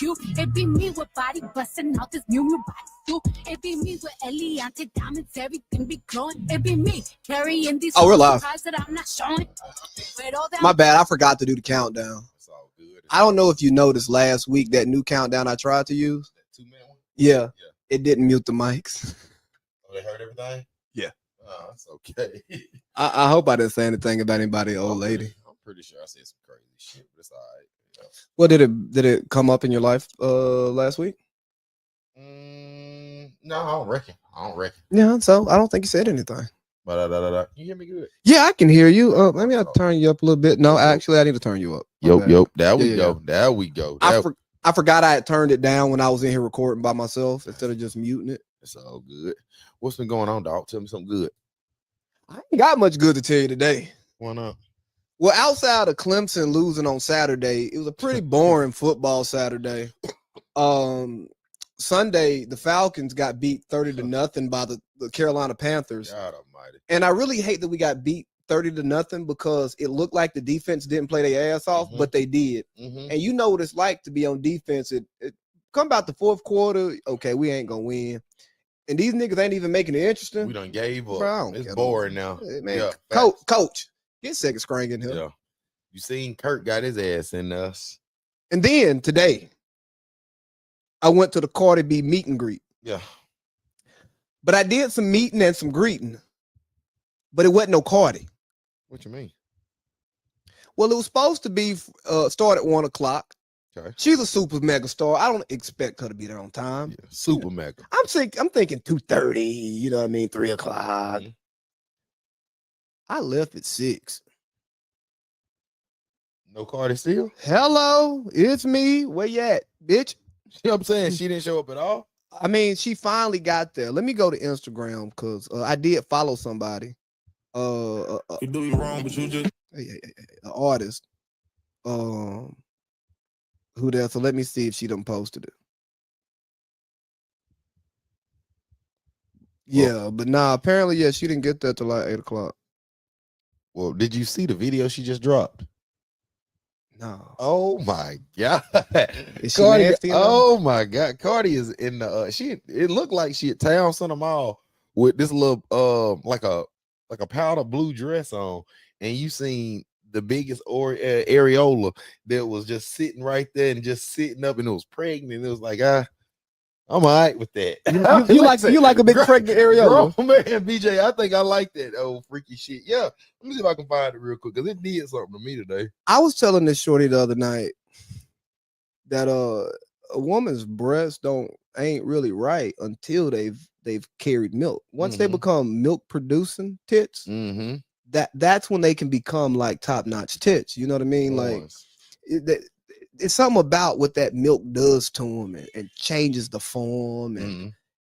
cute. It be me with body busting out this new body suit. It be me with Eliante diamonds, everything be glowing. It be me carrying these we're live. that I'm not showing. My bad, I forgot to do the countdown. It's all good. I don't know if you noticed last week that new countdown I tried to use. That 2-minute one? Yeah, it didn't mute the mics. Oh, they heard everything? Yeah. Oh, that's okay. I hope I didn't say anything about anybody, old lady. I'm pretty sure I said some crazy shit, but it's all right. You know? Well, did it come up in your life last week? No, I don't reckon. Yeah, so I don't think you said anything. You hear me good? Yeah, I can hear you. Maybe I'll turn you up a little bit. No, actually, I need to turn you up. Yo. There we go. I forgot I had turned it down when I was in here recording by myself instead of just muting it. It's all good. What's been going on, dog? Tell me something good. I ain't got much good to tell you today. Why not? Well, outside of Clemson losing on Saturday, it was a pretty boring football Saturday. Sunday, the Falcons got beat 30-0 by the Carolina Panthers. God almighty. And I really hate that we got beat 30-0 because it looked like the defense didn't play their ass off, but they did. And you know what it's like to be on defense. It come about the fourth quarter, okay, we ain't gonna win. And these niggas ain't even making it interesting. We done gave up. Bro, it's boring now. Man, yeah, coach, get second string in here. Yeah. You seen Kurt got his ass in us. And then today, I went to the Cardi B meet and greet. Yeah. But I did some meeting and some greeting. But it wasn't no Cardi. What you mean? Well, it was supposed to be start at 1:00. Okay. She's a super mega star. I don't expect her to be there on time. Yeah, super mega. I'm thinking 2:30, you know what I mean, 3:00. I left at 6. No Cardi still? Hello, it's me. Where you at, bitch? You know what I'm saying? She didn't show up at all? I mean, she finally got there. Let me go to Instagram because I did follow somebody. You do it wrong, but you just an artist. Who there? So let me see if she done posted it. Yeah, but nah, apparently, yeah, she didn't get there till like 8:00. Well, did you see the video she just dropped? No. Oh my God. Is she Cardi, nasty? oh my God. Cardi is in the it looked like she at Town Center Mall with this little like a powder blue dress on, and you seen the biggest areola that was just sitting right there and just sitting up, and it was pregnant. And it was like, I'm all right with that. You like a big pregnant areola. Oh man, BJ, I think I like that old freaky shit. Yeah, let me see if I can find it real quick because it did something to me today. I was telling this shorty the other night that a woman's breasts ain't really right until they've carried milk. Once they become milk producing tits, that's when they can become like top notch tits. You know what I mean? Like it's something about what that milk does to them and changes the form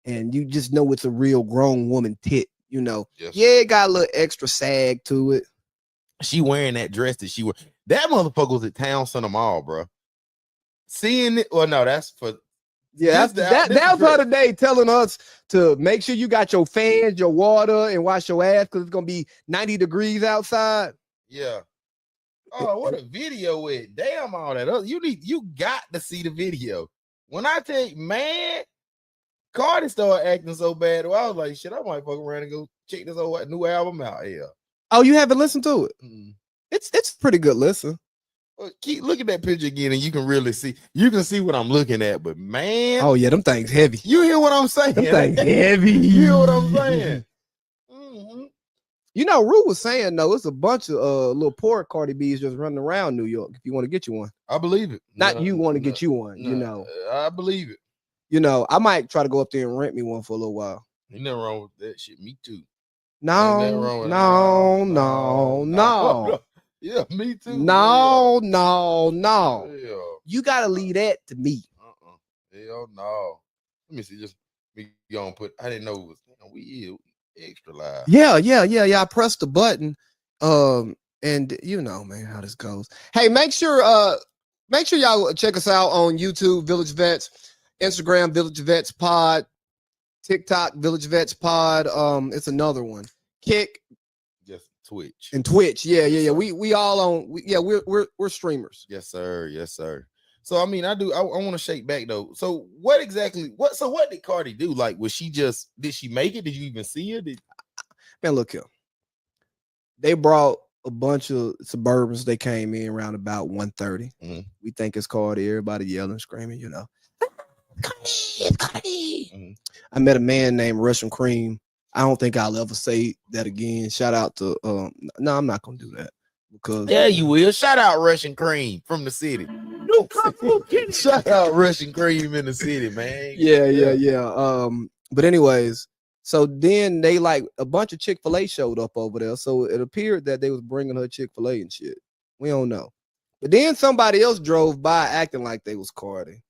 and you just know it's a real grown woman tit. You know, yeah, it got a little extra sag to it. She wearing that dress that she wore. That motherfucker was at Town Center Mall, bro. Seeing it, well, no, that's for that was the other day telling us to make sure you got your fans, your water, and wash your ass because it's gonna be 90 degrees outside. Yeah. Oh, what a video with. Damn, all that. You got to see the video. When I tell you, man, Cardi started acting so bad. I was like, shit, I might fuck around and go check this old new album out here. Oh, you haven't listened to it? It's a pretty good listen. Well, keep look at that picture again, and you can really see. You can see what I'm looking at, but man, oh yeah, them things heavy. You hear what I'm saying? Them things heavy. You hear what I'm saying? You know, Rue was saying though, it's a bunch of little poor Cardi B's just running around New York. If you want to get you one, I believe it. Not you want to get you one. You know, I believe it. You know, I might try to go up there and rent me one for a little while. Ain't nothing wrong with that shit. Me too. No. Yeah, me too. No. Yeah. You gotta leave that to me. Hell no. Let me see. Just me gonna put. I didn't know it was we extra live. Yeah. I pressed the button. And you know, man, how this goes. Hey, make sure y'all check us out on YouTube, Village Vets, Instagram, Village Vets Pod, TikTok, Village Vets Pod. It's another one. Kick. Just Twitch. And Twitch. Yeah. We all on. We're streamers. Yes, sir. So I mean, I want to shake back though. So what did Cardi do? Like, did she make it? Did you even see her? Man, look here. They brought a bunch of Suburbans. They came in around about 1:30. Mm-hmm. We think it's Cardi. Everybody yelling, screaming, Cardi. Mm-hmm. I met a man named Russian Cream. I don't think I'll ever say that again. Shout out to no, I'm not gonna do that because you will. Shout out Russian Cream from the city. No, shout out Russian Cream in the city, man. Yeah. But anyways, so then they like a bunch of Chick-fil-A showed up over there. So it appeared that they was bringing her Chick-fil-A and shit. We don't know. But then somebody else drove by acting like they was Cardi.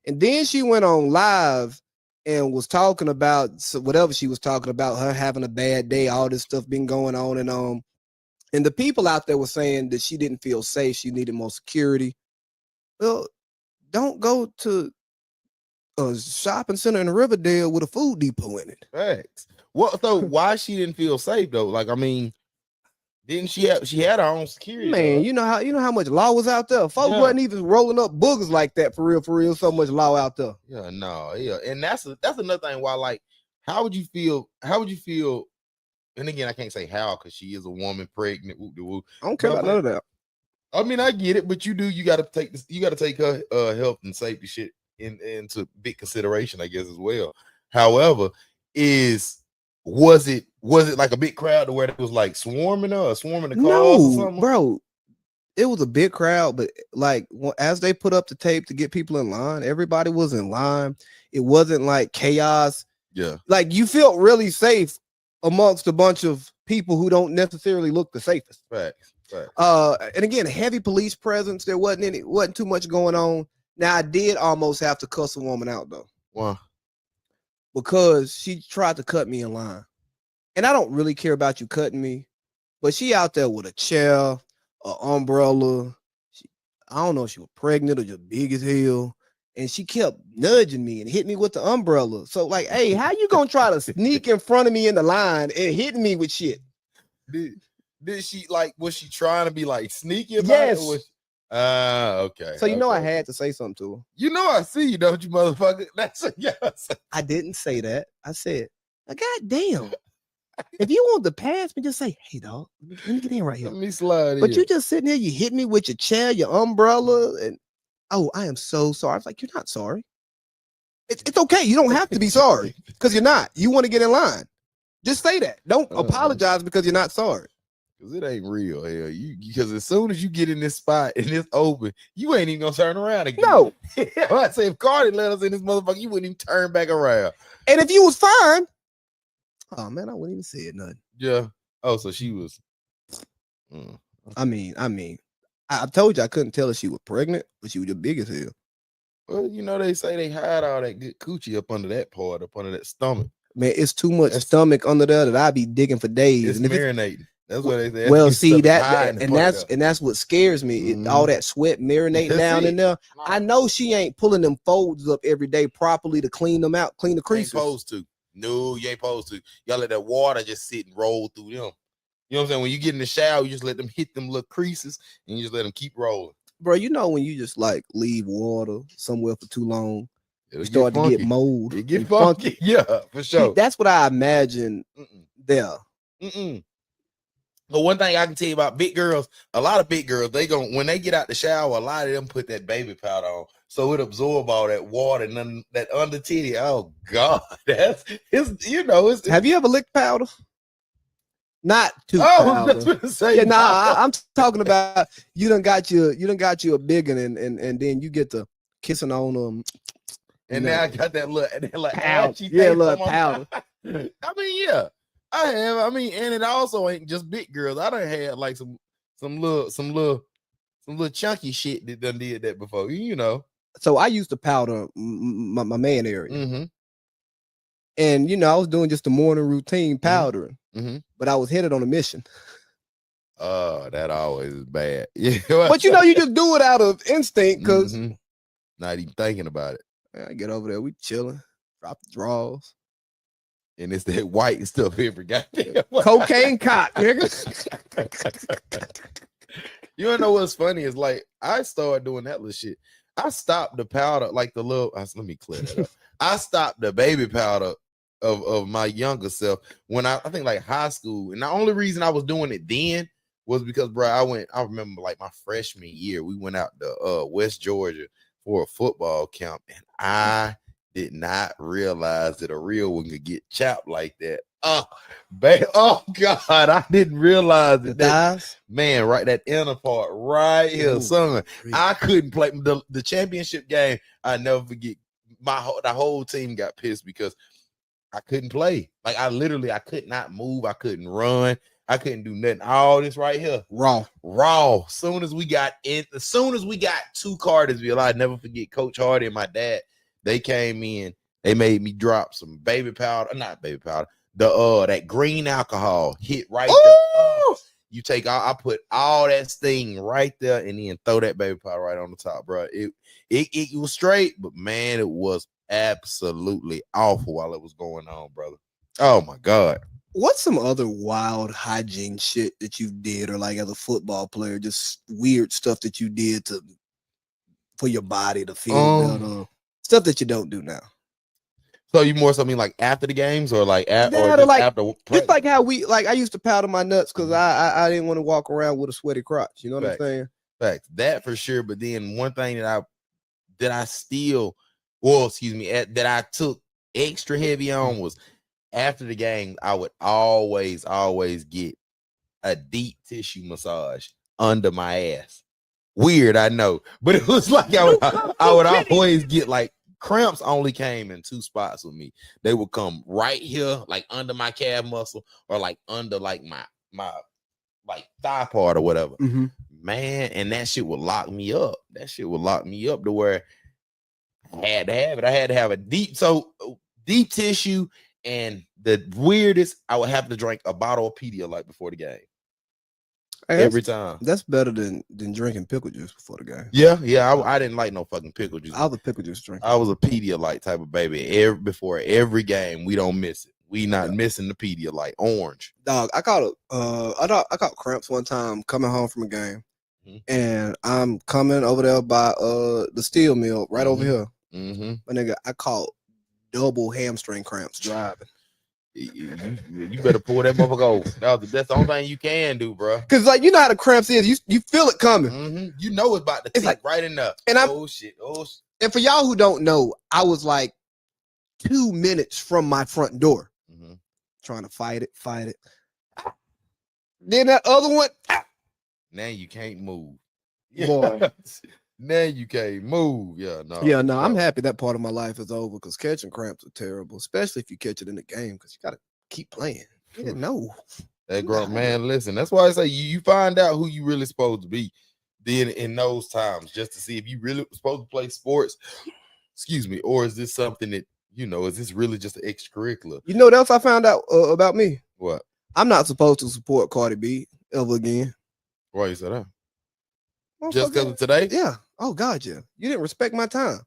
And then she went on live and was talking about whatever she was talking about, her having a bad day, all this stuff been going on and the people out there were saying that she didn't feel safe, she needed more security. Well, don't go to a shopping center in Riverdale with a Food Depot in it. Facts. Well, so why she didn't feel safe though? Like, I mean, didn't she had her own security? Man, though. you know how much law was out there. Folks wasn't even rolling up boogers like that for real. So much law out there. And that's another thing. Why, like, how would you feel? And again, I can't say how because she is a woman pregnant. I don't care about none of that. I mean, I get it, but you got to take this. You got to take her health and safety shit into big consideration, I guess, as well. However, was it like a big crowd to where it was like swarming the cars or something? Bro, it was a big crowd, but like as they put up the tape to get people in line, everybody was in line. It wasn't like chaos. Yeah, like you felt really safe amongst a bunch of people who don't necessarily look the safest. Right. And again, heavy police presence. There wasn't too much going on. Now I did almost have to cuss a woman out though. Why? Because she tried to cut me in line. And I don't really care about you cutting me, but she out there with a chair, an umbrella. I don't know if she was pregnant or just big as hell. And she kept nudging me and hit me with the umbrella. So like, hey, how you gonna try to sneak in front of me in the line and hitting me with shit? Did she was she trying to be like sneaky about yes. it? Okay. So I had to say something to her. I see you, don't you, motherfucker? That's a yes. I didn't say that. I said, God damn. If you want to pass me, just say, hey, dog, let me get in right here. Let me slide in. But you just sitting here, you hit me with your chair, your umbrella, and I am so sorry. I was like, you're not sorry. It's okay. You don't have to be sorry because you're not. You want to get in line. Just say that. Don't apologize because you're not sorry. Because it ain't real, hell. Because as soon as you get in this spot and it's open, you ain't even gonna turn around again. No. I'd say if Cardi let us in this motherfucker, you wouldn't even turn back around. And if you was fine, oh man, I wouldn't even say nothing. Yeah. Oh, so she was. I mean, I told you I couldn't tell if she was pregnant, but she was just big as hell. Well, they say they hide all that good coochie up under that part, up under that stomach. Man, it's too much stomach under there that I be digging for days. It's marinating. That's what they say. Well, see that's what scares me. All that sweat marinating down in there. I know she ain't pulling them folds up every day properly to clean them out, clean the creases. You ain't supposed to. No, you ain't supposed to. Y'all let that water just sit and roll through them. You know what I'm saying? When you get in the shower, you just let them hit them little creases and you just let them keep rolling. Bro, when you just like leave water somewhere for too long, you start to get mold. It get funky. Yeah, for sure. That's what I imagine there. But one thing I can tell you about big girls, a lot of big girls, when they get out the shower, a lot of them put that baby powder on. So it absorb all that water and that under titty. Oh God. It's Have you ever licked powder? Not too powder. That's what I'm saying. Yeah, I'm talking about you done got you a big one and then you get to kissing on them. And now I got that little powder. Yeah, little powder. I mean, yeah. I have. I mean, and it also ain't just big girls. I done had like some little chunky shit that done did that before. So I used to powder my man area, and I was doing just the morning routine powdering, but I was headed on a mission. Oh, that always is bad. Yeah, but you just do it out of instinct because not even thinking about it. I get over there, we chilling, drop the drawers. And it's that white stuff every goddamn cocaine cock, nigga. You wanna know what's funny is like I started doing that little shit. I stopped the powder, like the little. Let me clear that up. I stopped the baby powder of my younger self when I think like high school, and the only reason I was doing it then was because, bro, I remember like my freshman year, we went out to West Georgia for a football camp, and I did not realize that a real one could get chopped like that. Oh God, I didn't realize The that. thighs? Man, right, that inner part right here, Ooh, son. really? I couldn't play the championship game. I never forget. The whole team got pissed because I couldn't play. Like I could not move. I couldn't run. I couldn't do nothing. All this right here, Raw. Soon as we got to Cartersville, I'd never forget Coach Hardy and my dad. They came in. They made me drop some baby powder, not baby powder. That green alcohol hit right there. You take I put all that sting right there and then throw that baby powder right on the top, bro. It was straight, but man, it was absolutely awful while it was going on, brother. Oh my God. What's some other wild hygiene shit that you did, or like as a football player, just weird stuff that you did for your body to feel better? Stuff that you don't do now. So you more so mean like after the games or like That, or or just like after just like how I used to powder my nuts because I didn't want to walk around with a sweaty crotch. You know what I'm saying? Facts. That for sure. But then one thing that I still, well, excuse me, that I took extra heavy on was after the game, I would always get a deep tissue massage under my ass. Weird, I know, but it was like I would always get like cramps. Only came in two spots with me. They would come right here, like under my calf muscle, or like under like my like thigh part or whatever. Mm-hmm. Man, and that shit would lock me up. That shit would lock me up to where I had to have it. I had to have a deep tissue. And the weirdest, I would have to drink a bottle of Pedialyte before the game. Hey, every time. That's better than drinking pickle juice before the game. Yeah. I didn't like no fucking pickle juice. I was a pickle juice drinker. I was a Pedialyte type of baby. Before every game, we don't miss it. We not missing the Pedialyte. Orange. Dog, I caught cramps one time coming home from a game. And I'm coming over there by the steel mill right over here. My nigga, I caught double hamstring cramps driving. You better pull that motherfucker over. That's the only thing you can do, bro. Cause like you know how the cramps is, you feel it coming. You know it's about to tick like right in there. And oh shit. And for y'all who don't know, I was like 2 minutes from my front door, trying to fight it. Then that other one. Now you can't move. Boy. Now you can't move. Yeah, no. I'm happy that part of my life is over because catching cramps are terrible, especially if you catch it in the game because you got to keep playing. You didn't know. That girl, man, listen, that's why I say you find out who you really supposed to be then in those times just to see if you really supposed to play sports, excuse me, or is this something that, is this really just an extracurricular? You know what else I found out about me? What? I'm not supposed to support Cardi B ever again. Why you said that? Just because of today? Yeah. Oh, God, yeah. You didn't respect my time.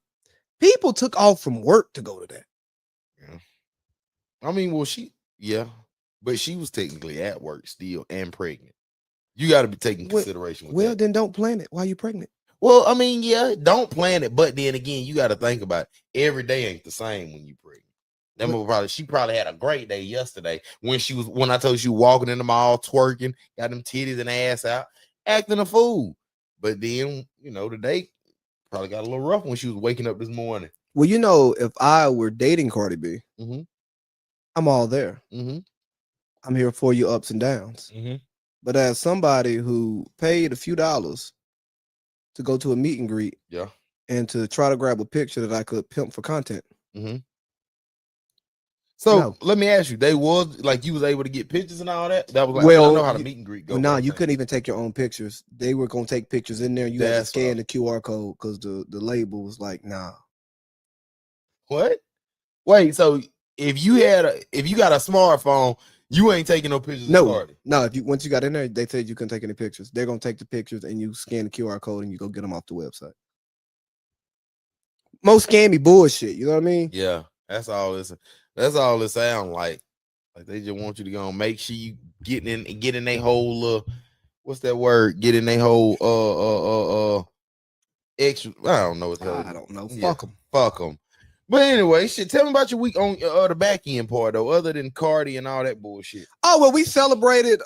People took off from work to go to that. Yeah. I mean, well, but she was technically at work still and pregnant. You got to be taking consideration with that. Then don't plan it while you're pregnant. Well, I mean, yeah, don't plan it. But then again, you got to think about it. Every day ain't the same when you're pregnant. She probably had a great day yesterday when I told you walking in the mall, twerking, got them titties and ass out, acting a fool. But then, today probably got a little rough when she was waking up this morning. Well, if I were dating Cardi B, I'm all there. I'm here for your ups and downs. But as somebody who paid a few dollars to go to a meet and greet, and to try to grab a picture that I could pimp for content. So let me ask you, they was like you was able to get pictures and all that? That was like, well, I know how to meet and greet go. No, you couldn't even take your own pictures. They were gonna take pictures in there. You had to scan the QR code because the label was like, nah. What? Wait, so if you got a smartphone, you ain't taking no pictures? No. Once you got in there, they said you couldn't take any pictures. They're gonna take the pictures and you scan the QR code and you go get them off the website. Most scammy bullshit. You know what I mean? Yeah, that's all it sounds like. Like they just want you to go and make sure you get in their whole what's that word? Get in their whole extra. I don't know what the hell. I don't know. Yeah, Fuck them. But anyway, shit. Tell me about your week on the back end part though, other than Cardi and all that bullshit. Oh well, we celebrated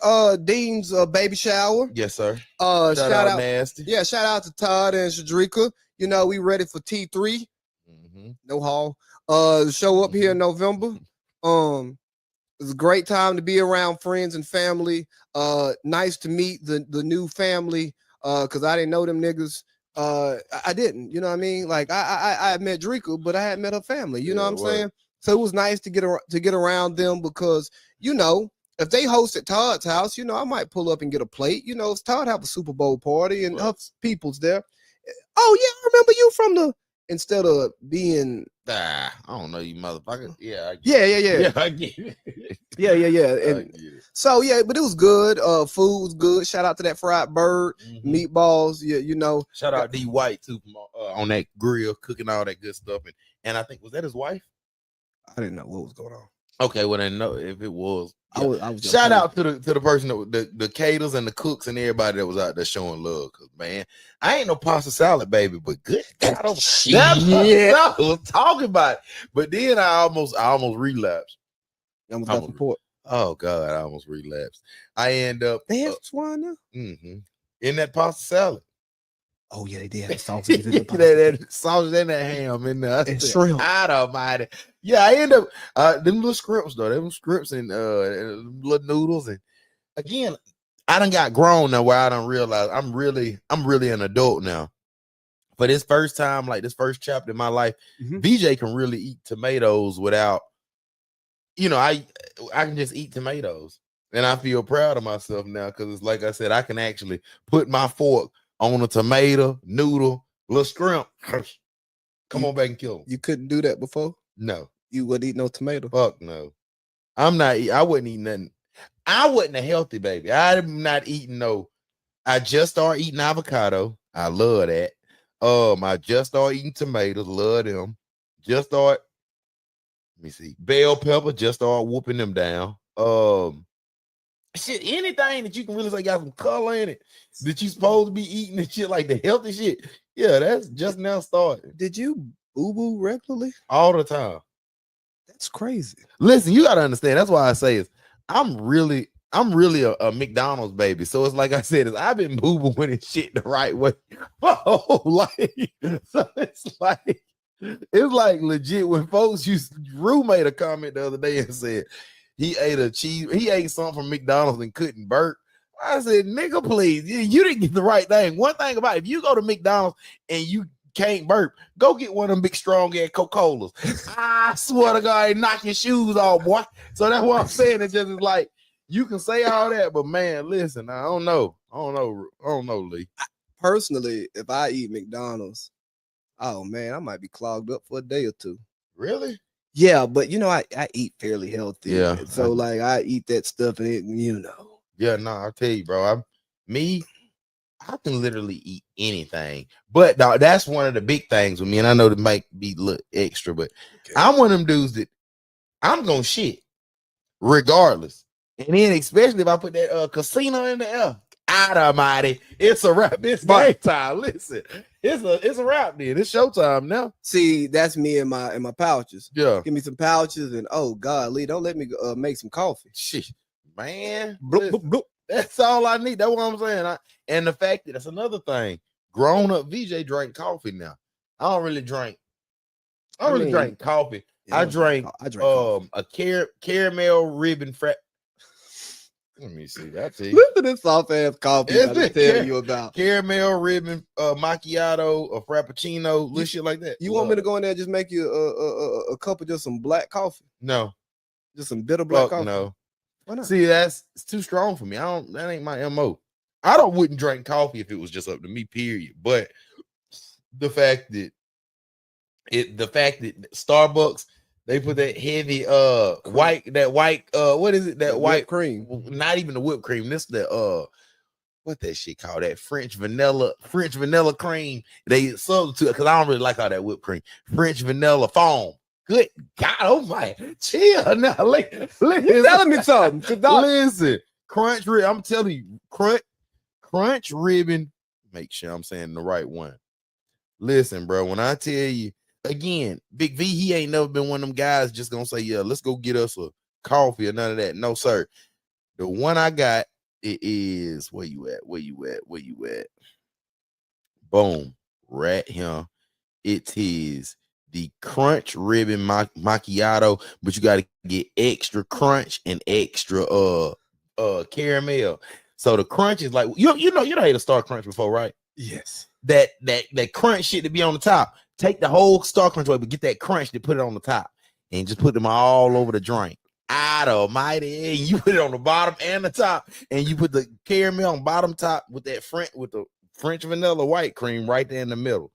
Dean's baby shower. Yes, sir. Shout out Nasty. Yeah, shout out to Todd and Shadrika. You know, we ready for T3. No haul. Show up here in November. It's a great time to be around friends and family. Nice to meet the new family. Cause I didn't know them niggas. I didn't, you know what I mean? Like I met Drika, but I hadn't met her family. You know what I'm saying? So it was nice to get around them because, you know, if they host at Todd's house, you know, I might pull up and get a plate. You know, if Todd have a Super Bowl party and her people's there. Oh yeah, I remember you from the. Instead of being, I don't know you, motherfucker. Yeah, yeah. I get it. Yeah. And so yeah, but it was good. Food was good. Shout out to that fried bird, meatballs. Yeah, you know. Shout out D White too on that grill, cooking all that good stuff. And I think was that his wife? I didn't know what was going on. Okay, well I know if it was. I was shout out to the person that the caterers and the cooks and everybody that was out there showing love. Cause man, I ain't no pasta salad baby, but good God, I was talking about it. But then I almost relapsed. Oh God, I almost relapsed. I end up they have swine now in that pasta salad. Oh yeah, they did have sausage. that sausage and that ham in there. And shrimp. I don't mind it. Yeah, I end up them little scripts though. Them scripts and little noodles. And again, I done got grown now where I don't realize I'm really an adult now. For this first time, like this first chapter in my life, VJ can really eat tomatoes without, you know, I can just eat tomatoes. And I feel proud of myself now because it's like I said, I can actually put my fork on a tomato, noodle, little shrimp. Come on back and kill them. You couldn't do that before? No. You wouldn't eat no tomato? Fuck no. I wouldn't eat nothing. I wasn't a healthy baby. I'm not eating no. I just started eating avocado. I love that. I just started eating tomatoes. Love them. Just start. Let me see. Bell pepper. Just started whooping them down. Shit, anything that you can really say got some color in it that you supposed to be eating and shit like the healthy shit. Yeah, that's just now starting. Did you boo regularly? All the time. That's crazy. Listen, you gotta understand. That's why I say is I'm really a McDonald's baby. So it's like I said, I've been boo-booing and shit the right way. Oh, like so it's like legit when folks Rue made a comment the other day and said he ate something from McDonald's and couldn't burp. I said, nigga, please, you didn't get the right thing. One thing about it, if you go to McDonald's and you can't burp, go get one of them big strong ass Coca-Colas. I swear to God, knock your shoes off, boy. So that's what I'm saying. It's just like you can say all that, but man, listen, I don't know, Lee. Personally, if I eat McDonald's, oh man, I might be clogged up for a day or two. Really? Yeah, but you know, I eat fairly healthy. Yeah. So like I eat that stuff and it, you know. Yeah, no, I'll tell you, bro. I can literally eat anything. But dog, that's one of the big things with me. And I know that might be a little extra, but I'm one of them dudes that I'm gonna shit regardless. And then especially if I put that casino in the air, mighty, it's a wrap. It's game time. Listen, it's a wrap then. It's showtime now. See, that's me in my pouches. Yeah. Give me some pouches and oh God, Lee, don't let me make some coffee. Shit, man. Bloop, bloop, bloop. That's all I need. That's what I'm saying. And the fact that that's another thing. Grown up VJ drank coffee now. I don't really drink. I don't really drink coffee. Yeah, I drank a caramel ribbon frap. Let me see that. Listen to this soft ass coffee I'm telling you about. Caramel ribbon, macchiato, a frappuccino, little shit like that. You want me to go in there and just make you a cup of just some black coffee? No. Just some bitter black coffee? No. Why not? See, it's too strong for me. That ain't my MO. I wouldn't drink coffee if it was just up to me, period. But the fact that Starbucks, they put that heavy white what is it? That white cream. Not even the whipped cream. This the what that shit called, that French vanilla cream. They substitute because I don't really like all that whipped cream. French vanilla foam. Good God, oh my, chill now. Listen, telling me something. Listen, crunch ribbon. I'm telling you, crunch ribbon. Make sure I'm saying the right one. Listen, bro, when I tell you again, Big V, he ain't never been one of them guys just gonna say, yeah, let's go get us a coffee or none of that. No, sir. The one I got, it is where you at? Where you at? Where you at? Boom, right here. It is the crunch ribbon macchiato, but you got to get extra crunch and extra caramel. So the crunch is like you know how to Star Crunch before, right? Yes. That crunch shit to be on the top. Take the whole Star Crunch away, but get that crunch to put it on the top and just put them all over the drink. Almighty, and you put it on the bottom and the top, and you put the caramel on bottom top with the French vanilla white cream right there in the middle.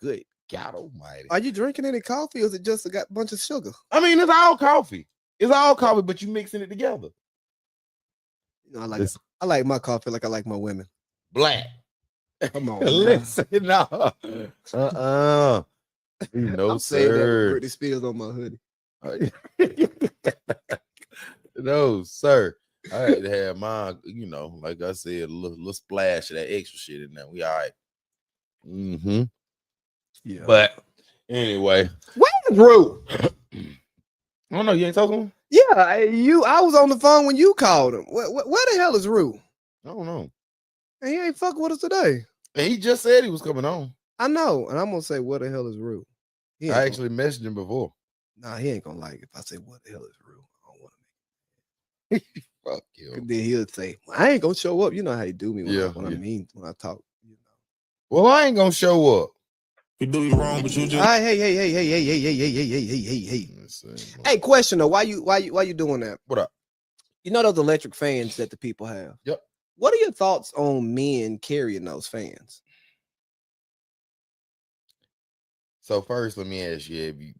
Good God Almighty! Are you drinking any coffee, or is it just got a bunch of sugar? I mean, it's all coffee. It's all coffee, but you mixing it together. You know, I like my coffee like I like my women. Black. Come on, listen, no, no, sir. Britney Spears on my hoodie. No, sir. I had to have mine, you know, like I said, a little splash of that extra shit in there. We all right. Mm-hmm. Yeah. But anyway, where's Rue? I don't know. You ain't talking to him? Yeah, I was on the phone when you called him. Where the hell is Rue? I don't know. And he ain't fucking with us today. And he just said he was coming on. I know, and I'm gonna say, what the hell is Rue? I actually messaged him before. Nah, he ain't gonna like it if I say, what the hell is Rue? I don't want to fuck you. Then he'll say, well, I ain't gonna show up. You know how you do me when I talk. You know. Well, I ain't gonna show up. You do you wrong, but you just hey. Hey, question though, why you doing that? What up? You know those electric fans that the people have? Yep. What are your thoughts on men carrying those fans? So first, let me ask you,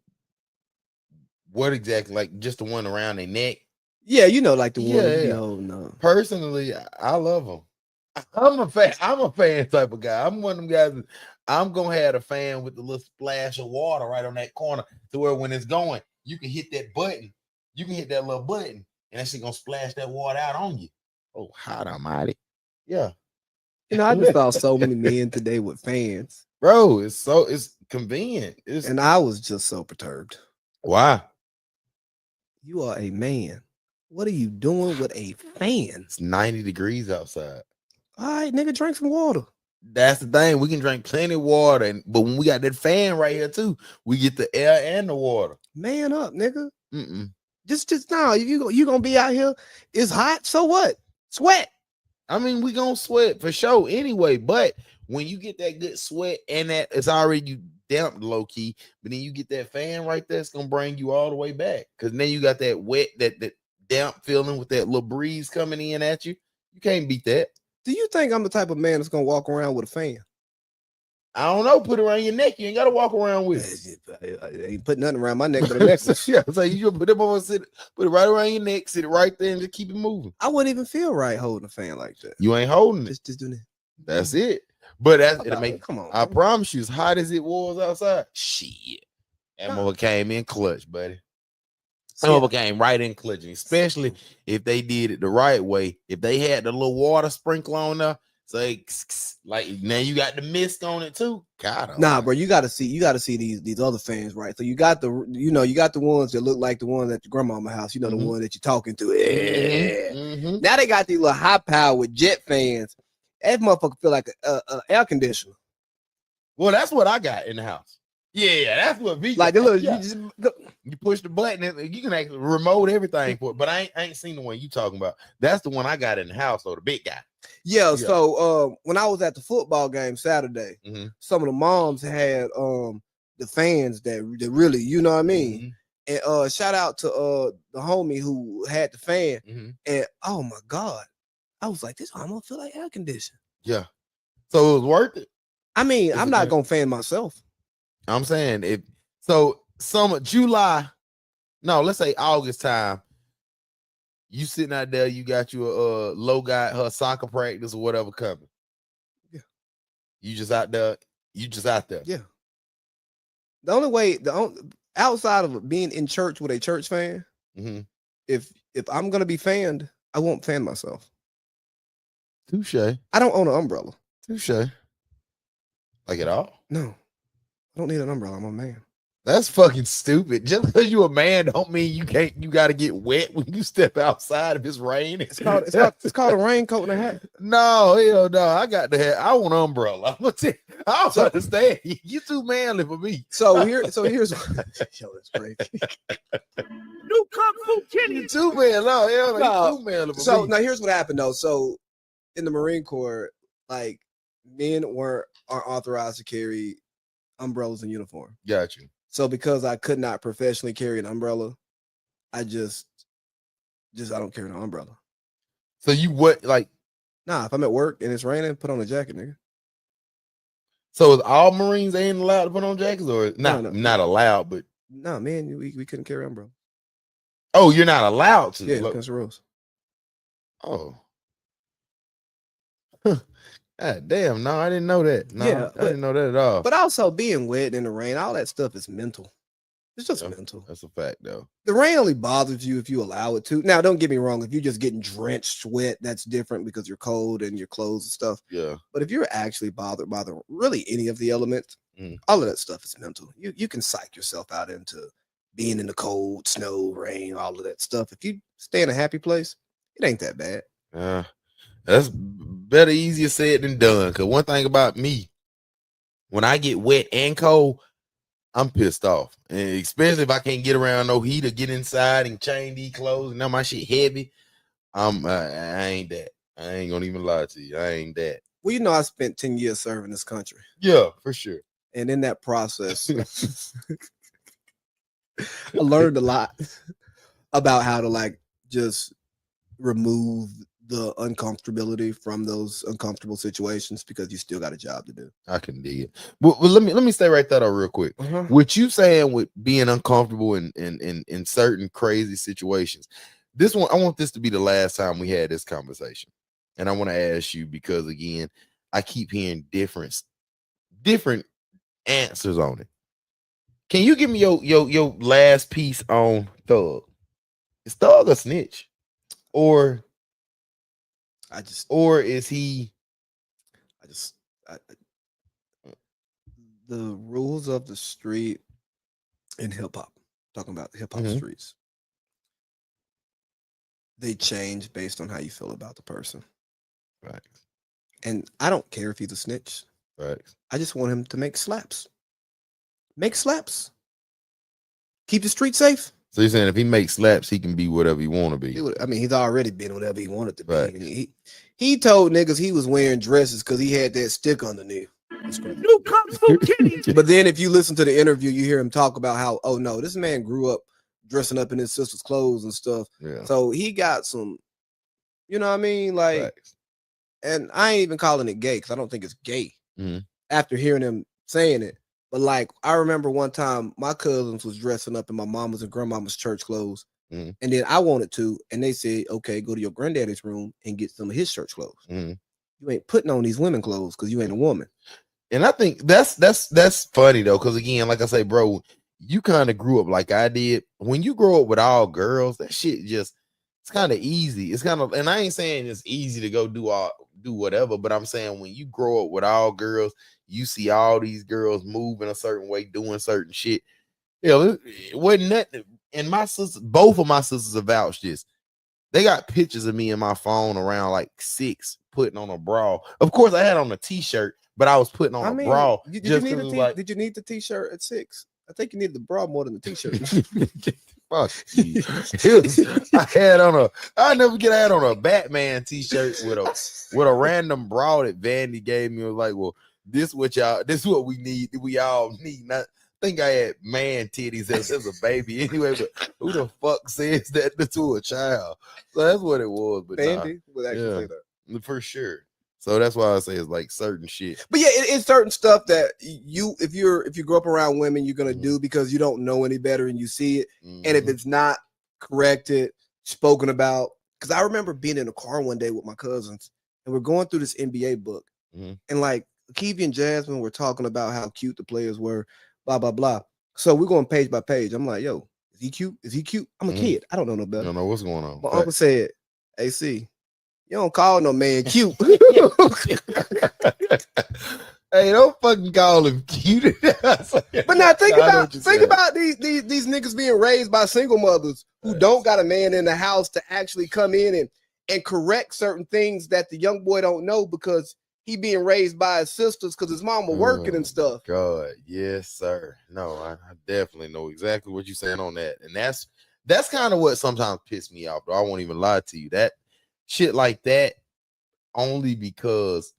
what exactly, like just the one around their neck? Yeah, you know, like the one. Yeah. No. Personally, I love them. I'm a fan type of guy. I'm one of them guys. I'm gonna have a fan with the little splash of water right on that corner, to where when it's going, you can hit that button. You can hit that little button, and that shit gonna splash that water out on you. Oh, hot almighty! Yeah. You know, I just saw so many men today with fans, bro. It's convenient. And I was just so perturbed. Why? You are a man. What are you doing with a fan? It's 90 degrees outside. All right, nigga, drink some water. That's the thing. We can drink plenty of water, but when we got that fan right here too, we get the air and the water. Man up, nigga. Just now, you gonna be out here. It's hot, so what? Sweat. I mean, we gonna sweat for sure anyway. But when you get that good sweat and that it's already you damp low key, but then you get that fan right there, it's gonna bring you all the way back. Because then you got that wet, that damp feeling with that little breeze coming in at you. You can't beat that. Do you think I'm the type of man that's gonna walk around with a fan? I don't know. Put it around your neck. You ain't gotta walk around with it. I ain't put nothing around my neck but a necklace. Yeah, so you put it on, put it right around your neck, sit it right there, and just keep it moving. I wouldn't even feel right holding a fan like that. You ain't holding it. Just doing it. That's it. But it'll make. Come on. I promise you, as hot as it was outside, shit, that mother came in clutch, buddy. That mother came right in clutch, especially if they did it the right way. If they had the little water sprinkle on there, so like now you got the mist on it too. God, nah, bro, you gotta see these other fans, right? So you got the ones that look like the ones at your grandmama house. You know, the one that you're talking to. Yeah. Now they got these little high power jet fans. That motherfucker feel like a air conditioner. Well, that's what I got in the house. Yeah, that's what V like the little. Yeah. You push the button, and you can actually remote everything for it. But I ain't seen the one you talking about. That's the one I got in the house, though, the big guy. Yeah. So when I was at the football game Saturday, some of the moms had the fans that really, you know what I mean. And shout out to the homie who had the fan, and oh my god, I was like, this almost feel like air conditioning. Yeah. So it was worth it. I mean, I'm not gonna fan myself. I'm saying summer, July, no, let's say August time. You sitting out there, you got your low guy, her soccer practice or whatever coming. Yeah. You just out there. Yeah. The only way, outside of being in church with a church fan, if I'm gonna be fanned, I won't fan myself. Touche. I don't own an umbrella. Touche. Like at all? No, I don't need an umbrella. I'm a man. That's fucking stupid. Just because you a man don't mean you can't. You got to get wet when you step outside if it's raining. It's called a raincoat and a hat. No, hell no. I got the hat. I want an umbrella. I'm gonna tell you, I don't understand. You too manly for me. So here's yo, that's crazy. New Kung Fu Kitty. You too manly. No, hell no. No. You too manly for So me. now here's what happened though. So in the Marine Corps, like men aren't authorized to carry umbrellas in uniform. Got you. So because I could not professionally carry an umbrella, I just I don't carry no umbrella. So you what like? Nah, if I'm at work and it's raining, put on a jacket, nigga. So is all Marines ain't allowed to put on jackets, or not? No. Not allowed, but No, man, we couldn't carry umbrella. oh, you're not allowed to. Yeah, against the rules. Oh. God damn, no, I didn't know that. No, Yeah, I didn't know that at all. But also being wet in the rain, all that stuff is mental. It's just mental. That's a fact, though. The rain only bothers you if you allow it to. Now, don't get me wrong. If you're just getting drenched wet, that's different because you're cold and your clothes and stuff. Yeah. But if you're actually bothered by really any of the elements, all of that stuff is mental. You can psych yourself out into being in the cold, snow, rain, all of that stuff. If you stay in a happy place, it ain't that bad. That's better, easier said than done. Because one thing about me, when I get wet and cold, I'm pissed off. And especially if I can't get around no heat or get inside and change these clothes and now my shit heavy. I ain't that. I ain't gonna even lie to you. I ain't that. Well, you know, I spent 10 years serving this country. Yeah, for sure. And in that process, I learned a lot about how to like just remove the uncomfortability from those uncomfortable situations because you still got a job to do. I can dig it. Well, let me stay right there real quick. What you saying with being uncomfortable in certain crazy situations. This one, I want this to be the last time we had this conversation. And I want to ask you because again, I keep hearing different answers on it. Can you give me your last piece on Thug? Is Thug a snitch? Or is he? The rules of the street in hip hop, talking about the hip hop streets, they change based on how you feel about the person. Right. And I don't care if he's a snitch. Right. I just want him to make slaps. Make slaps. Keep the street safe. So you're saying if he makes slaps, he can be whatever he want to be. I mean, he's already been whatever he wanted to be. Right. He told niggas he was wearing dresses because he had that stick underneath. New Kung Fu Kitty. But then if you listen to the interview, you hear him talk about how, oh no, this man grew up dressing up in his sister's clothes and stuff. Yeah. So he got some, you know what I mean? Like, right. And I ain't even calling it gay because I don't think it's gay after hearing him saying it. But like, I remember one time my cousins was dressing up in my mama's and grandmama's church clothes. And then I wanted to, and they said, okay, go to your granddaddy's room and get some of his church clothes. You ain't putting on these women clothes because you ain't a woman. And I think that's funny though, because again, like I say, bro, you kind of grew up like I did. When you grow up with all girls, that shit just, it's kind of easy. It's kind of, and I ain't saying it's easy to go do whatever, but I'm saying when you grow up with all girls, you see all these girls moving a certain way, doing certain shit. You know, it wasn't nothing. And my sister, both of my sisters have vouched this. They got pictures of me in my phone around like 6, putting on a bra. Of course, I had on a t-shirt, but I was putting on a bra. Did you need the t-shirt at 6? I think you needed the bra more than the t-shirt. Fuck you. I had on a Batman t-shirt with a random bra that Vandy gave me. I was like, well, this is what we need. We all need. Not think I had man titties as a baby anyway, but who the fuck says that to a child? So that's what it was. But Vandy would actually say that for sure. So that's why I say it's like certain shit. But yeah, it's certain stuff that if you grow up around women, you're gonna do because you don't know any better and you see it. And if it's not corrected, spoken about, because I remember being in a car one day with my cousins and we're going through this NBA book, and like Keevy and Jasmine were talking about how cute the players were, blah blah blah. So we're going page by page. I'm like, yo, is he cute? Is he cute? I'm a kid. I don't know no better. I don't know what's going on. My uncle said, "Hey, see, you don't call no man cute." Hey, don't fucking call him cute. But now think about these niggas being raised by single mothers who don't got a man in the house to actually come in and correct certain things that the young boy don't know because he being raised by his sisters because his mama working and stuff. God, yes, sir. No, I definitely know exactly what you're saying on that. And that's kind of what sometimes pisses me off, though. I won't even lie to you. That shit like that, only because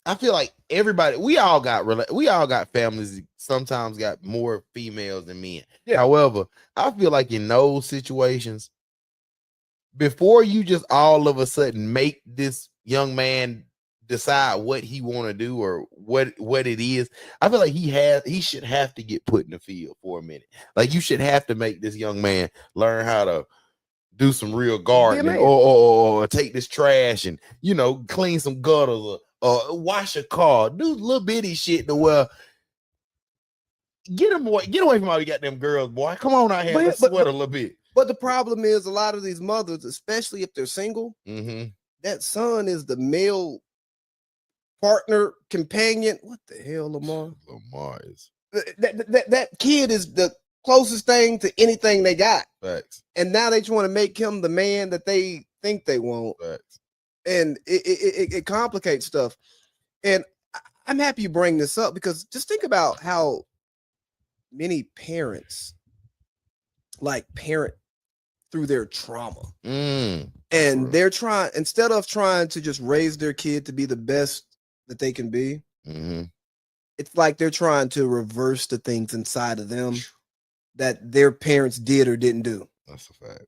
I feel like everybody, we all got families, sometimes got more females than men. Yeah. However, I feel like in those situations, before you just all of a sudden make this young man decide what he want to do or what it is, I feel like he should have to get put in the field for a minute. Like, you should have to make this young man learn how to do some real gardening or take this trash and, you know, clean some gutters or wash a car, do little bitty shit to where get away from all you goddamn girls, boy. Come on out here, let's sweat a little bit. But the problem is, a lot of these mothers, especially if they're single, that son is the male partner, companion. What the hell, Lamar? Lamar is that kid is the closest thing to anything they got. Facts. And now they just want to make him the man that they think they want. Facts. And it complicates stuff. And I'm happy you bring this up because just think about how many parents parent through their trauma. And they're trying, instead of trying to just raise their kid to be the best that they can be, it's like they're trying to reverse the things inside of them that their parents did or didn't do. That's a fact.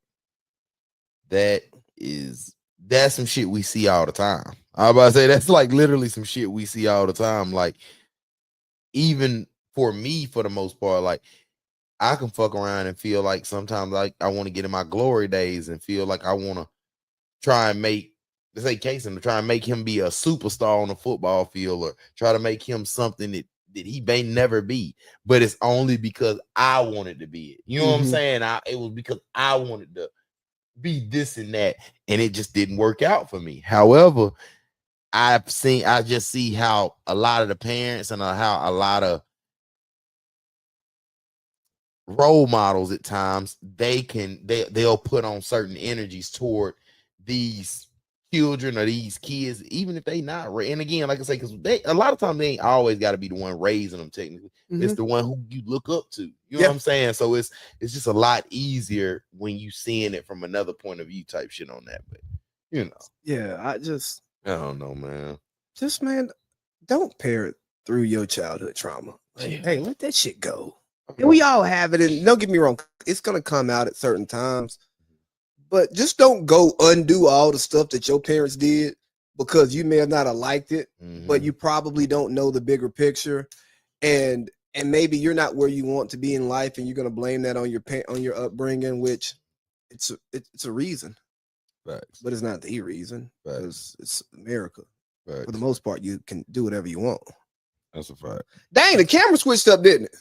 That's some shit we see all the time. I was about to say, that's like literally some shit we see all the time. Like, even for me, for the most part, like, I can fuck around and feel like sometimes like I want to get in my glory days and feel like I want to try and make, let's say Casey, to try and make him be a superstar on the football field or try to make him something that he may never be, but it's only because I wanted to be it. You know what I'm saying? It was because I wanted to be this and that, and it just didn't work out for me. However, I just see how a lot of the parents and how a lot of role models at times they'll put on certain energies toward these children or these kids, even if they not. And again, like I say, because a lot of times they ain't always got to be the one raising them. Technically, it's the one who you look up to. You know what I'm saying? So it's just a lot easier when you seeing it from another point of view type shit on that. But you know, I don't know, man. Man, don't parent through your childhood trauma. Like, hey, let that shit go. And we all have it, and don't get me wrong, it's gonna come out at certain times. But just don't go undo all the stuff that your parents did because you may have not liked it, but you probably don't know the bigger picture, and maybe you're not where you want to be in life, and you're gonna blame that on your upbringing, which it's a reason, Facts. But it's not the reason because it's America. Facts. For the most part, you can do whatever you want. That's a fact. Dang, the camera switched up, didn't it?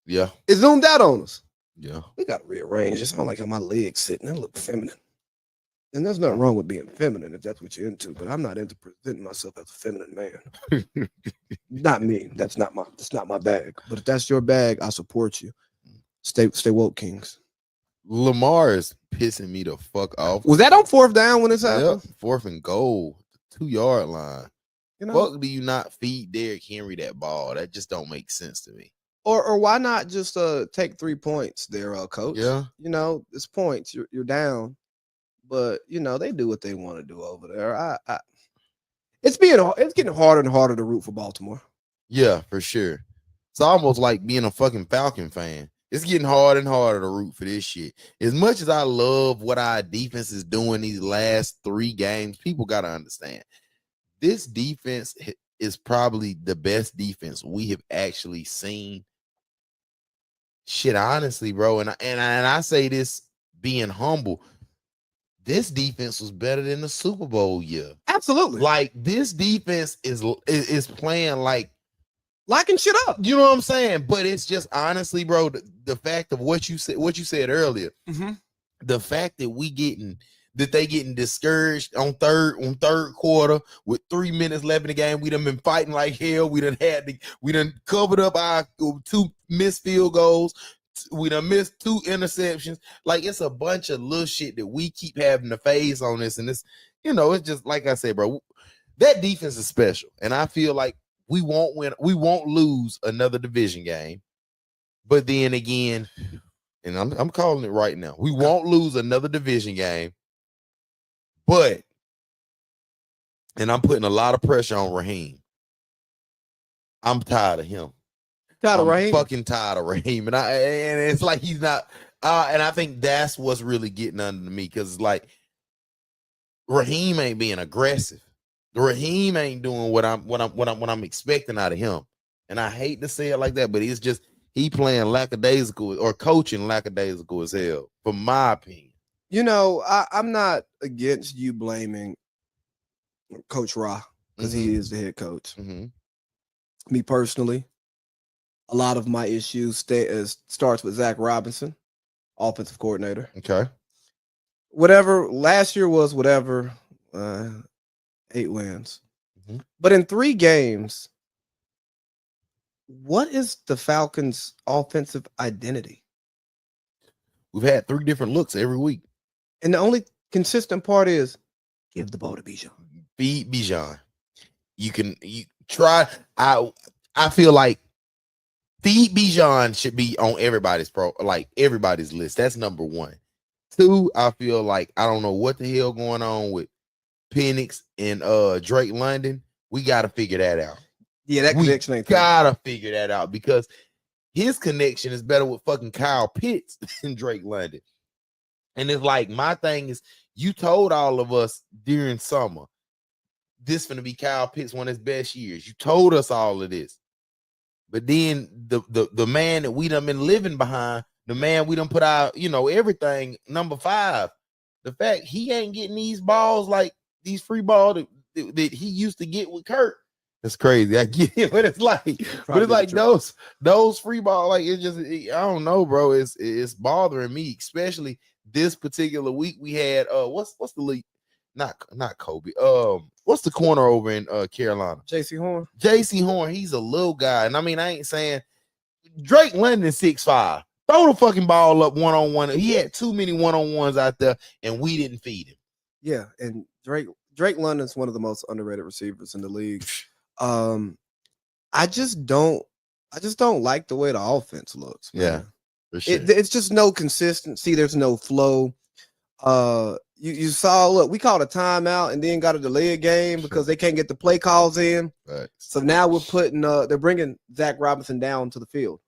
Yeah, it zoomed out on us. Yeah, we got to rearrange. It's not like how my legs sitting. They look feminine. And there's nothing wrong with being feminine if that's what you're into, but I'm not into presenting myself as a feminine man. Not me. That's not my bag. But if that's your bag, I support you. Stay woke, Kings. Lamar is pissing me the fuck off. Was that on 4th down when this happened? Yep, 4th and goal, 2-yard line. You know, fuck do you not feed Derrick Henry that ball? That just don't make sense to me. Or why not just take 3 points there, coach? Yeah. You know, it's points. You're down. But you know, they do what they want to do over there. It's getting harder and harder to root for Baltimore. Yeah, for sure. It's almost like being a fucking Falcon fan. It's getting harder and harder to root for this shit. As much as I love what our defense is doing these last 3 games, people gotta understand this defense is probably the best defense we have actually seen. Shit, honestly, bro, and I say this being humble. This defense was better than the Super Bowl year. Absolutely. Like, this defense is playing like locking shit up. You know what I'm saying? But it's just honestly, bro, the fact of what you said earlier. The fact that we getting that they getting discouraged on third quarter with 3 minutes left in the game. We done been fighting like hell. We done covered up our 2 missed field goals. We done missed 2 interceptions. Like, it's a bunch of little shit that we keep having to face on this. And it's, it's just like I said, bro, that defense is special. And I feel like we won't lose another division game. But then again, and I'm calling it right now, we won't lose another division game. But, and I'm putting a lot of pressure on Raheem. I'm tired of him. I'm fucking tired of Raheem. And it's like he's not, and I think that's what's really getting under me, because like Raheem ain't being aggressive. Raheem ain't doing what I'm expecting out of him. And I hate to say it like that, but it's just he playing lackadaisical or coaching lackadaisical as hell, from my opinion. I'm not against you blaming Coach Ra, because he is the head coach. Me personally, a lot of my issues starts with Zach Robinson, offensive coordinator. Okay. Whatever, last year was whatever, 8 wins. But in 3 games, what is the Falcons' offensive identity? We've had 3 different looks every week. And the only consistent part is give the ball to Bijan. Feed Bijan. You try. I feel like feed Bijan should be on everybody's list. That's number 1. 2, I feel like I don't know what the hell going on with Penix and Drake London. We got to figure that out. Yeah, that connection ain't gotta figure that out, because his connection is better with fucking Kyle Pitts than Drake London. And it's like, my thing is, you told all of us during summer this finna be Kyle Pitts one of his best years. You told us all of this. But then the man that we done been living behind, the man we done put out, everything, number 5, the fact he ain't getting these balls, like these free balls that he used to get with Kurt. It's crazy. I get it, but it's like those free ball, like, it's just, I don't know, bro. It's bothering me, especially this particular week. We had what's the league? Not Kobe. What's the corner over in Carolina? JC Horn. JC Horn. He's a little guy, and I mean, I ain't saying Drake London 6'5". Throw the fucking ball up one-on-one. He had too many one-on-ones out there, and we didn't feed him. Yeah, and Drake London's one of the most underrated receivers in the league. I just don't like the way the offense looks, man. Yeah, for sure. It's just no consistency. There's no flow. You saw, look, we called a timeout and then got a delayed game because they can't get the play calls in. Right. So now they're bringing Zach Robinson down to the field.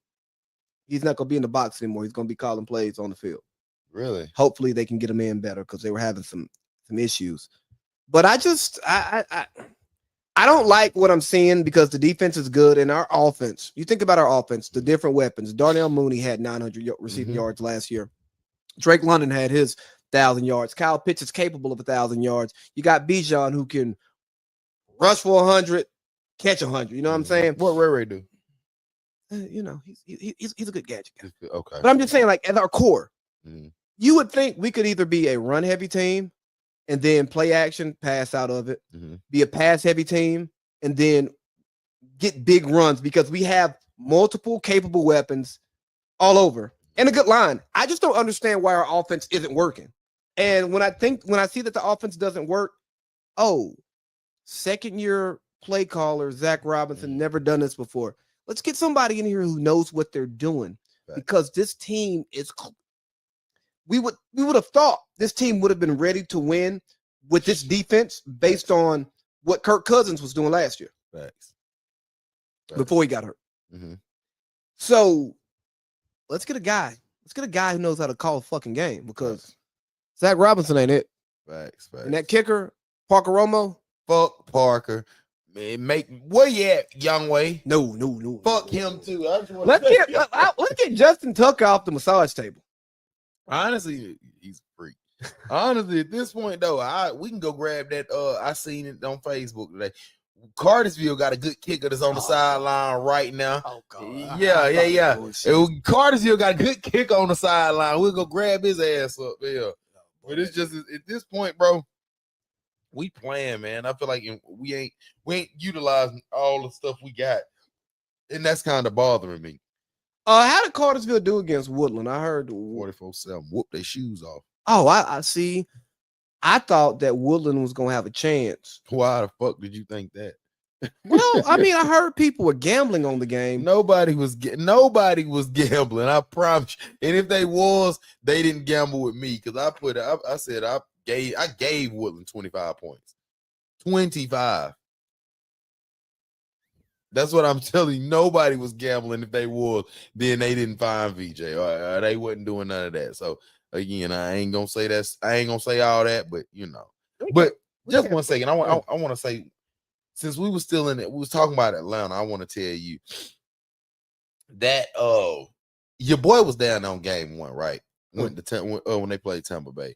He's not going to be in the box anymore. He's going to be calling plays on the field. Really? Hopefully they can get him in better, because they were having some issues. But I don't like what I'm seeing, because the defense is good, and our offense, you think about our offense, the different weapons. Darnell Mooney had 900 receiving yards last year. Drake London had his 1,000 yards. Kyle Pitts is capable of 1,000 yards. You got Bijan, who can rush for 100, catch 100. You know what I'm saying? What Ray do? He's a good gadget guy. Okay. But I'm just saying, like, at our core, you would think we could either be a run-heavy team and then play action, pass out of it, be a pass-heavy team, and then get big runs, because we have multiple capable weapons all over and a good line. I just don't understand why our offense isn't working. And when I see that the offense doesn't work, second-year play caller Zach Robinson, never done this before. Let's get somebody in here who knows what they're doing, because this team is. We would have thought this team would have been ready to win with this defense based on what Kirk Cousins was doing last year. Before he got hurt. So let's get a guy. Let's get a guy who knows how to call a fucking game, because Zach Robinson ain't it. Facts. And that kicker, Parker Romo. Fuck Parker. Man, where you at, Young Way? No. Fuck him too. Let's get Justin Tucker off the massage table. Honestly, he's a freak. Honestly, at this point though, we can go grab that. I seen it on Facebook today. Cartersville got a good kicker that's on the sideline right now. Oh God. Yeah. Cartersville got a good kicker on the sideline. We'll go grab his ass up there. But it's just at this point, bro. We playing, man. I feel like we ain't utilizing all the stuff we got, and that's kind of bothering me. How did Cartersville do against Woodland? I heard 44-7 whoop their shoes off. Oh, I see. I thought that Woodland was gonna have a chance. Why the fuck did you think that? Well, I mean, I heard people were gambling on the game. Nobody was gambling. I promise you. And if they was, they didn't gamble with me because I said I gave Woodland 25 points. 25. That's what I'm telling you. Nobody was gambling. If they was, then they didn't find VJ. Or they wasn't doing none of that. So again, I ain't gonna say all that, but you know. But just 1 second. I want to say, since we was still in it, we was talking about Atlanta. I want to tell you that your boy was down on game 1, right? When they played Tampa Bay.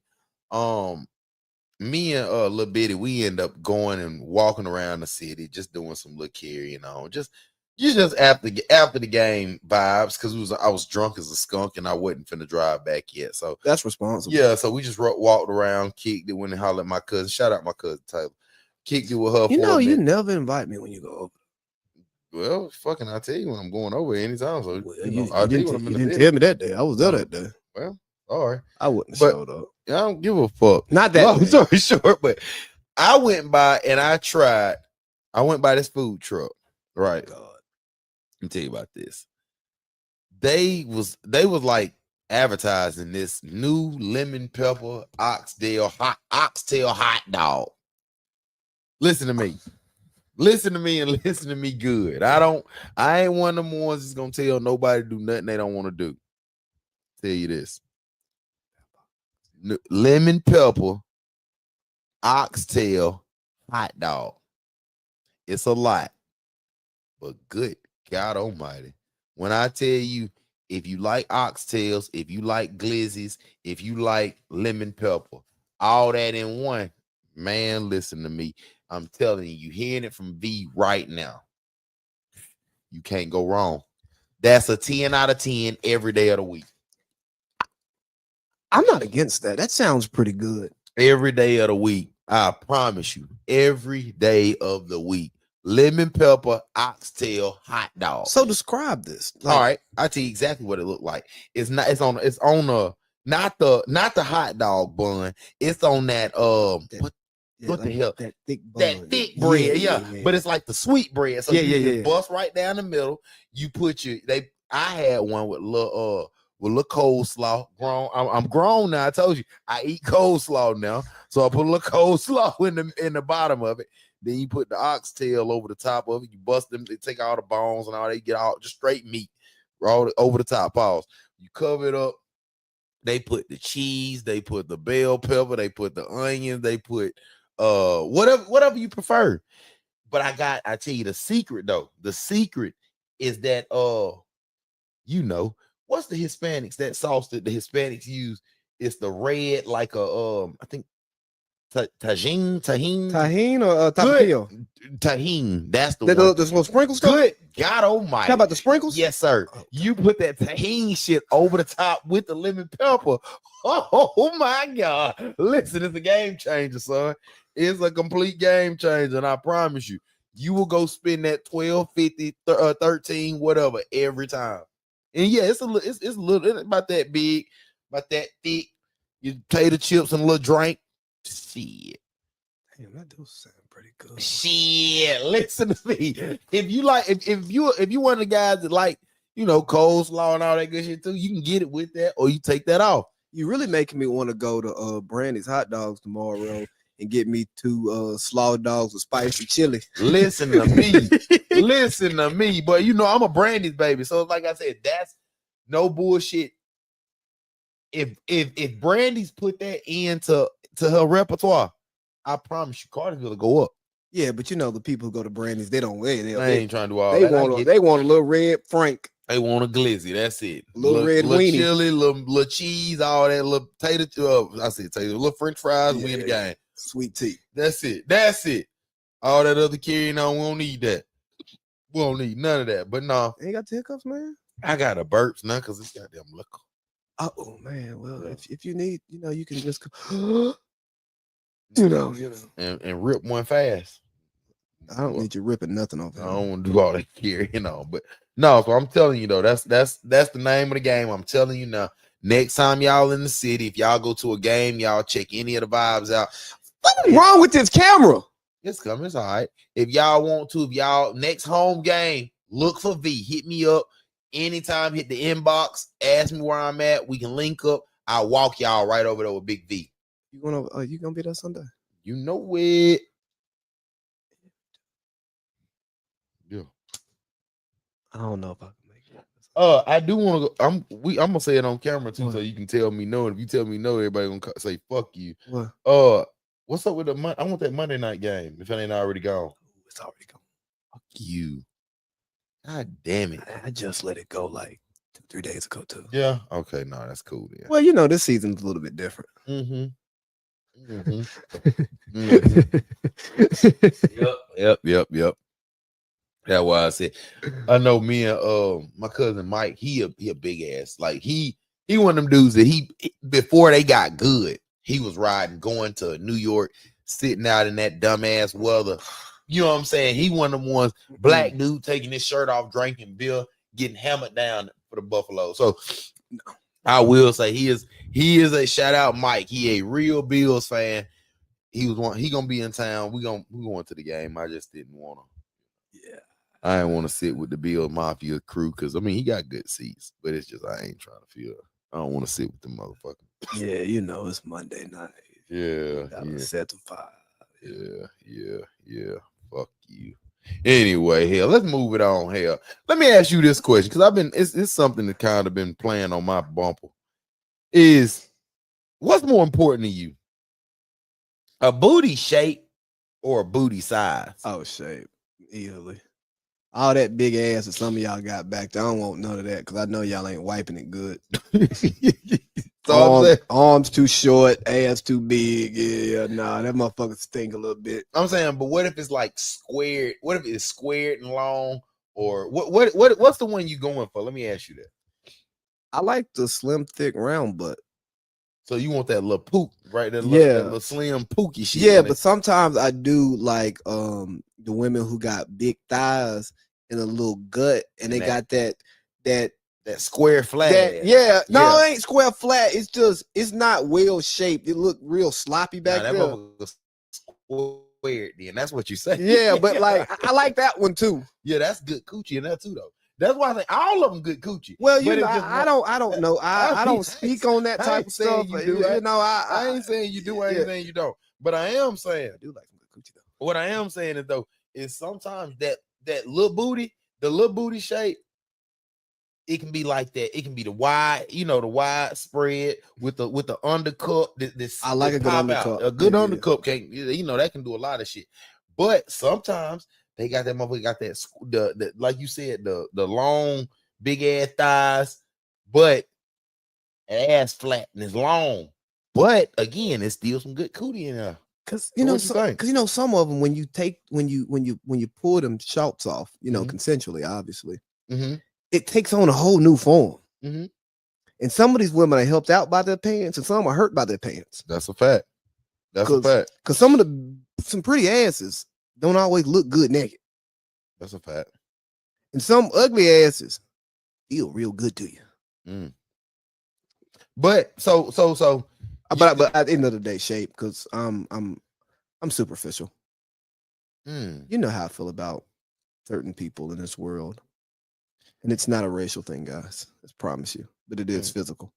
Me and Lil Bitty, we end up going and walking around the city, just doing some little carrying on. Just after the game vibes, because I was drunk as a skunk and I wasn't finna drive back yet. So that's responsible. Yeah, so we just walked around, kicked it, went and hollered at my cousin. Shout out my cousin Taylor. Kicked it with her. You know, you never invite me when you go over. Well, fucking, I'll tell you when I'm going over anytime. So I'll tell you when I'm in the city. Tell me that day. I was there that day. Well, all right. I wouldn't have showed up. I don't give a fuck. Not that. Long story short, but I went by and I went by this food truck. Right. God. Let me tell you about this. They was like advertising this new lemon pepper oxtail hot dog. Listen to me and listen to me good. I ain't one of them ones that's gonna tell nobody to do nothing they don't want to do. Tell you this. Lemon pepper oxtail hot dog. It's a lot, but good God almighty. When I tell you, if you like oxtails, if you like glizzies, if you like lemon pepper, all that in one, man, listen to me. I'm telling you hearing it from V right now. You can't go wrong. That's a 10 out of 10 every day of the week. I'm not against that. That sounds pretty good. Every day of the week. I promise you. Every day of the week. Lemon pepper oxtail hot dog. So describe this. All right. I'll tell you exactly what it looked like. It's on not the hot dog bun. It's on that what the hell? That thick bun. That thick bread, yeah. But it's like the sweet bread. So you bust right down the middle. You put I had one with little coleslaw. I'm grown now. I told you I eat coleslaw now. So I put a little coleslaw in the bottom of it. Then you put the oxtail over the top of it. You bust them, they take all the bones and all, they get out just straight meat all over the top. Pause. You cover it up. They put the cheese, they put the bell pepper, they put the onions, they put whatever you prefer. But I tell you the secret though. The secret is that what's the Hispanics, that sauce that the Hispanics use? It's the red, like I think tahine or tapatio. Tahine. That's the one. The little sprinkle stuff. Good God almighty. How about the sprinkles? Yes, sir. Oh, you put that tahine shit over the top with the lemon pepper. Oh my God. Listen, it's a game changer, son. It's a complete game changer, and I promise you, you will go spend that 12, 50, 13, whatever every time. And yeah, it's about that big, about that thick. You potato chips and a little drink. Shit. Damn, that does sound pretty good. Shit, listen to me. If you like, if you one of the guys that like, coleslaw and all that good shit too, you can get it with that, or you take that off. You really making me want to go to Brandy's Hot Dogs tomorrow and get me 2 slaw dogs with spicy chili. Listen to me. Listen to me. But I'm a Brandy's baby. So like I said, that's no bullshit. If Brandy's put that into her repertoire, I promise you Cartersville will go up. Yeah, but the people who go to Brandy's, they don't wear. They ain't trying to do all that. They want a little red Frank. They want a glizzy. That's it. Little red weenie, chili, little cheese, all that. Little potato. I said potato. Little French fries. We in the game. Sweet tea. That's it. All that other carrying on, we don't need that. We don't need none of that. But no, ain't got the hiccups, man. I got a burps now because it's goddamn liquor. Oh man, well, Yeah. if you need, you can just go, you know. and rip one fast. I don't need you ripping nothing off. I don't want to do all that here, but no, so I'm telling you though, that's the name of the game. I'm telling you now. Next time y'all in the city, if y'all go to a game, y'all check any of the vibes out. What's wrong with this camera? It's coming, it's all right. If y'all want to, if y'all next home game, look for V. Hit me up anytime, hit the inbox, ask me where I'm at. We can link up. I'll walk y'all right over there with Big V. You gonna be there Sunday? You know it. Yeah. I don't know if I can make it. I do want to go. I'm gonna say it on camera too, so you can tell me no. If you tell me no, everybody gonna say fuck you. What? What's up with the I want that Monday night game. If it ain't already gone, It's already gone. Fuck you. God damn it. I just let it go like 2-3 days ago too. Yeah. Okay. No, that's cool. Yeah. Well, this season's a little bit different. Mm-hmm. Mm-hmm. Yep. That's why I said I know me and my cousin Mike, he a big ass. Like he one of them dudes that he before they got good, he was going to New York, sitting out in that dumbass weather. You know what I'm saying? He one of them ones, black dude taking his shirt off, drinking beer, getting hammered down for the Buffalo. So I will say he is a shout out Mike. He a real Bills fan. He gonna be in town. We going to the game. I just didn't want to. Yeah. I didn't want to sit with the Bill Mafia crew because he got good seats, but it's just I ain't trying to feel. I don't want to sit with the motherfucker. Yeah, it's Monday night. Yeah. Set to 5. Yeah. Fuck you. Anyway, hell, let's move it on. Hell, let me ask you this question because it's something that kind of been playing on my bumper. Is what's more important to you, a booty shape or a booty size? Oh, shape easily. All that big ass that some of y'all got back there, I don't want none of that because I know y'all ain't wiping it good. So arms too short, ass too big. Yeah, nah, that motherfucker stink a little bit. I'm saying, but what if it's like squared? What if it's squared and long? Or what's the one you going for? Let me ask you that. I like the slim, thick, round butt. So you want that little pook, right? That little slim pooky shit. Yeah, but sometimes I do like the women who got big thighs and a little gut, and they got that square flat. No, it ain't square flat. It's not well shaped. It look real sloppy back there. Squared, then that's what you say. Yeah, but like I like that one too. Yeah, that's good coochie in that too, though. That's why I think all of them good coochie. Well, I don't know. I don't speak on that type of stuff. I ain't saying you do. I ain't saying you don't. But I am saying I do like some good coochie though. What I am saying is sometimes that little booty, the little booty shape, it can be like that. It can be the wide spread with the undercut. I like a good undercut. A good undercut can that can do a lot of shit. But sometimes they got that motherfucker got that the like you said the long big ass thighs, but ass flat and it's long. But again, it's still some good cootie in there. Cause some of them when you pull them shorts off, consensually, obviously, it takes on a whole new form. And some of these women are helped out by their pants, and some are hurt by their pants. That's a fact. Because some pretty asses don't always look good naked. That's a fact. And some ugly asses feel real good to you. But but at the end of the day, shape, because I'm superficial. You know how I feel about certain people in this world. And it's not a racial thing, guys. I promise you. But it is physical.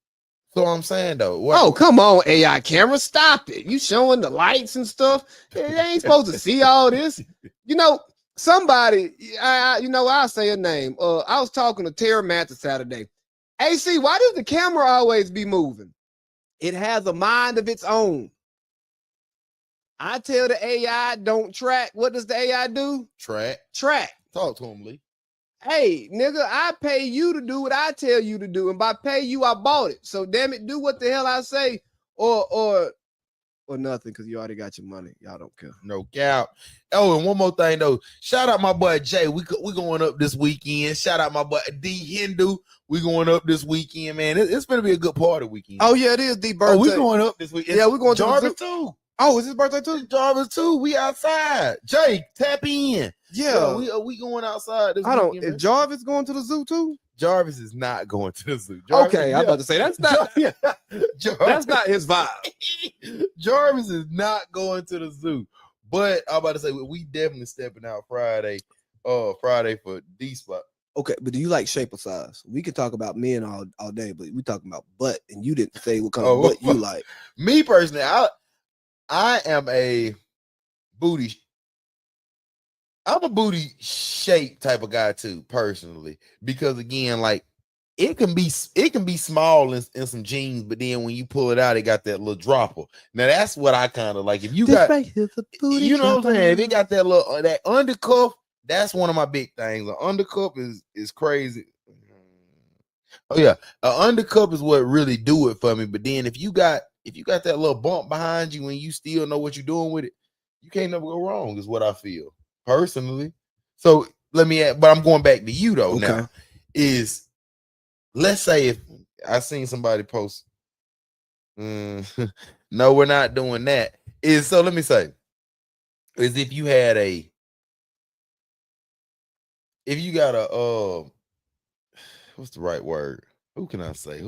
So I'm saying though. Oh, come on, AI camera. Stop it. You showing the lights and stuff. They ain't supposed to see all this. Somebody, I'll say a name. I was talking to Terry Mathis Saturday. AC, why does the camera always be moving? It has a mind of its own. I tell the AI, don't track. What does the AI do? Track. Talk to him, Lee. Hey, nigga, I pay you to do what I tell you to do. And by pay you, I bought it. So damn it, do what the hell I say. Or for nothing because you already got your money. Y'all don't care. No cap. Oh, and one more thing though. Shout out my boy Jay. We going up this weekend. Shout out my boy D Hindu. We going up this weekend, man. It's gonna be a good party weekend. Oh yeah, it is the birthday. Oh, we going up this weekend. Yeah, we going to Jarvis too. Oh, is his birthday too? Jarvis too. We outside. Jay, tap in. Yeah, we going outside this I don't. weekend. Is Jarvis going to the zoo too? Jarvis is not going to the zoo. Jarvis, Okay, I'm about to say that's not. Jarvis, That's not his vibe. Jarvis is not going to the zoo. But I'm about to say we definitely stepping out Friday. Friday for D spot. Okay, but do you like shape or size? We could talk about men all day, but we talking about butt, and you didn't say what kind of butt you like. Me personally, I am a booty. I'm a booty shape type of guy too, personally, because again, like it can be small in some jeans, but then when you pull it out, it got that little dropper. Now that's what I kind of like. If you got, right here's a booty, you know what I'm saying? If it got that little that undercuff, that's one of my big things. The undercuff is crazy. Oh yeah, an undercuff is what really do it for me. But then if you got that little bump behind you and you still know what you're doing with it, you can't never go wrong. Is what I feel personally. So let me add, but I'm going back to you though. Okay. Now is let's say if I seen somebody post, no, we're not doing that. Is so let me say, is if you got a what's the right word? Who can I say?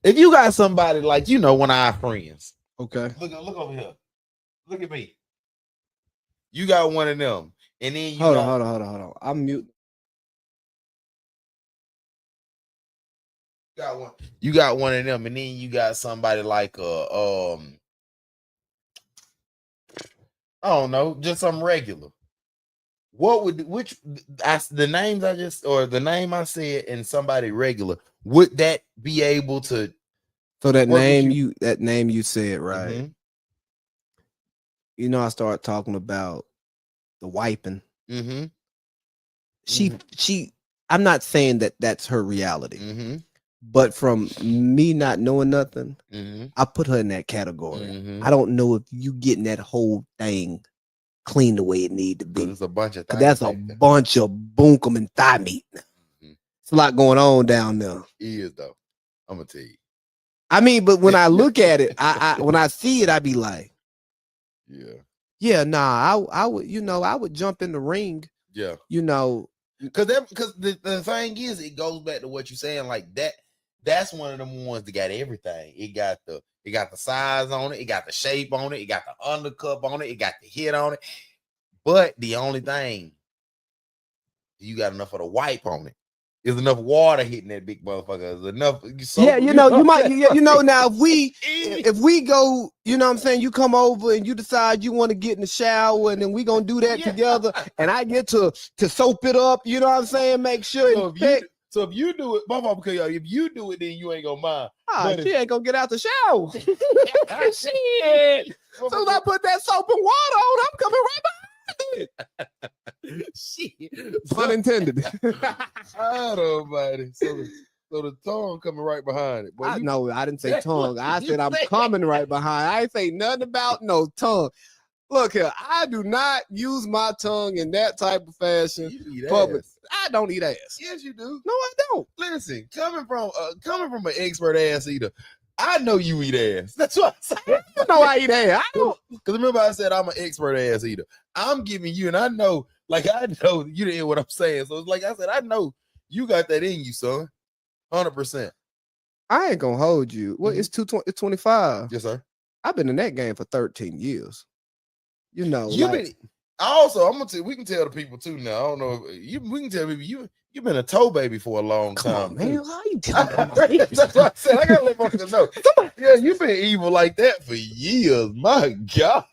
If you got somebody like one of our friends. Okay. Look over here. Look at me. You got one of them, and then you hold on. I'm mute. You got one of them, and then you got somebody like I don't know, just some regular. The names I just or the name I said and somebody regular, would that be able to? So that name you said, right? Mm-hmm. I start talking about the wiping. Mm-hmm. She I'm not saying that that's her reality, mm-hmm. but from me not knowing nothing, Mm-hmm. I put her in that category. Mm-hmm. I don't know if you getting that whole thing clean the way it need to be. There's a bunch of things. That's a bunch of bunkum and thigh meat. Mm-hmm. It's a lot going on down there. It is though. I'm gonna tell you. I mean, but when I look at it, I when I see it, I be like, nah, I would jump in the ring. Yeah. Because the thing is, it goes back to what you're saying, like that. That's one of them ones that got everything. It got the size on it, it got the shape on it, it got the undercup on it, it got the hit on it. But the only thing, you got enough of the wipe on it. There's enough water hitting that big motherfucker. There's enough. Now if we go, you know what I'm saying, you come over and you decide you want to get in the shower, and then we gonna do that together, and I get to soap it up, you know what I'm saying, make sure. So if you do it, my mom, if you do it, then you ain't gonna mind. She ain't gonna get out the shower. Shit. As soon as I put that soap and water on, I'm coming right behind it. Shit. Pun intended. I don't mind. So the tongue coming right behind it. I didn't say tongue. I said I'm coming right behind. I ain't say nothing about no tongue. Look here, I do not use my tongue in that type of fashion. You eat public. ass. I don't eat ass. Yes, you do. No, I don't. Listen, coming from an expert ass eater, I know you eat ass. That's what I said. You know I eat ass. I don't. Because remember I said I'm an expert ass eater. I'm giving you, and I know you didn't hear what I'm saying. So it's like I said, I know you got that in you, son. 100%. I ain't gonna hold you. Well, it's 25. Yes, sir. I've been in that game for 13 years. I'm gonna tell. We can tell the people too now. I don't know. We can tell people you've been a toe baby for a long time. Come on, man. How you telling me? That's what I said. I gotta let folks know. Yeah, you've been evil like that for years. My God.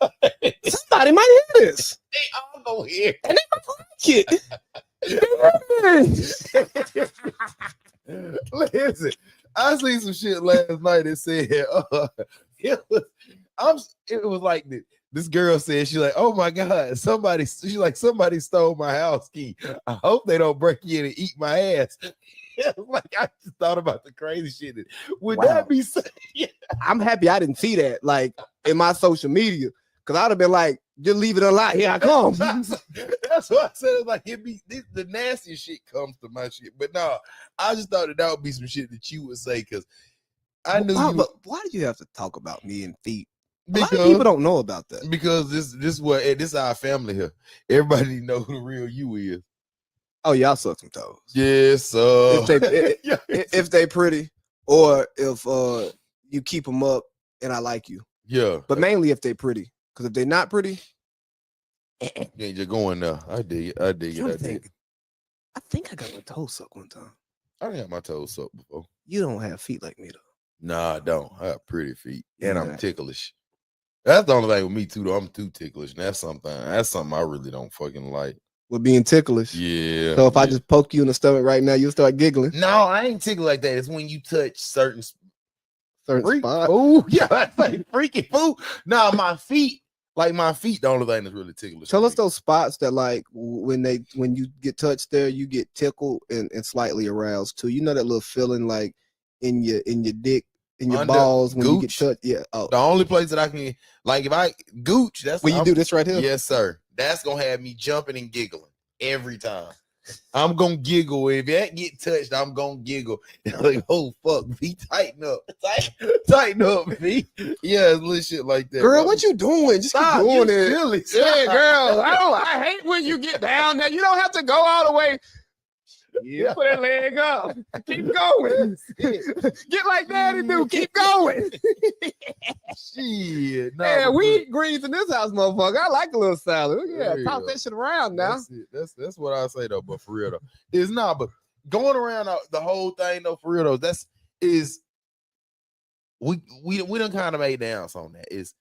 Somebody might hear this. They all go here. And they might like it. Listen, I seen some shit last night that said it was like This girl said, she's like, oh my God, somebody stole my house key. I hope they don't break in and eat my ass. Like, I just thought about the crazy shit. Would that be I'm happy I didn't see that like in my social media, because I'd have been like, just leave it unlocked. Here I come. That's what I said. Like, the nastiest shit comes to my shit. But no, I just thought that would be some shit that you would say, because I knew But why do you have to talk about me and feet? A because lot of people don't know about that. Because this is our family here. Everybody know who the real you is. Oh, y'all suck some toes. Yes, sir. If they pretty, or if you keep them up and I like you. Yeah. But mainly if they pretty. Because if they're not pretty, you ain't just going there. I dig it. I think I got my toes sucked one time. I done got my toes sucked before. You don't have feet like me though. Nah, I don't. I got pretty feet. And I'm Right. ticklish. That's the only thing with me too, though. I'm too ticklish. And that's something I really don't fucking like. With being ticklish. Yeah. So if I just poke you in the stomach right now, you'll start giggling. No, I ain't tickle like that. It's when you touch certain spot. Oh, yeah, that's like freaky food. Nah, my feet, the only thing that's really ticklish. Tell us those spots that like when you get touched there, you get tickled and slightly aroused too. You know that little feeling like in your dick, in your balls when gooch, you get touched. Yeah. Oh. The only place that I can, like, if I gooch, that's when you do this right here. Yes, sir. That's gonna have me jumping and giggling every time. I'm gonna giggle. If that get touched, I'm gonna giggle. Like, oh fuck, V, tighten up, tighten up, V. Yeah, little shit like that. Girl, what you doing? Just Stop, keep doing it. Silly. Yeah, girl. I hate when you get down there. You don't have to go all the way. Yeah, put that leg up. Keep going. Get like daddy do. Keep going. Shit. Nah, yeah, we eat greens in this house, motherfucker. I like a little salad. Yeah, toss that shit around now. That's it. That's what I say though. But for real though, it's not. But going around the whole thing though, for real though, we done kind of made the ounce on that. It's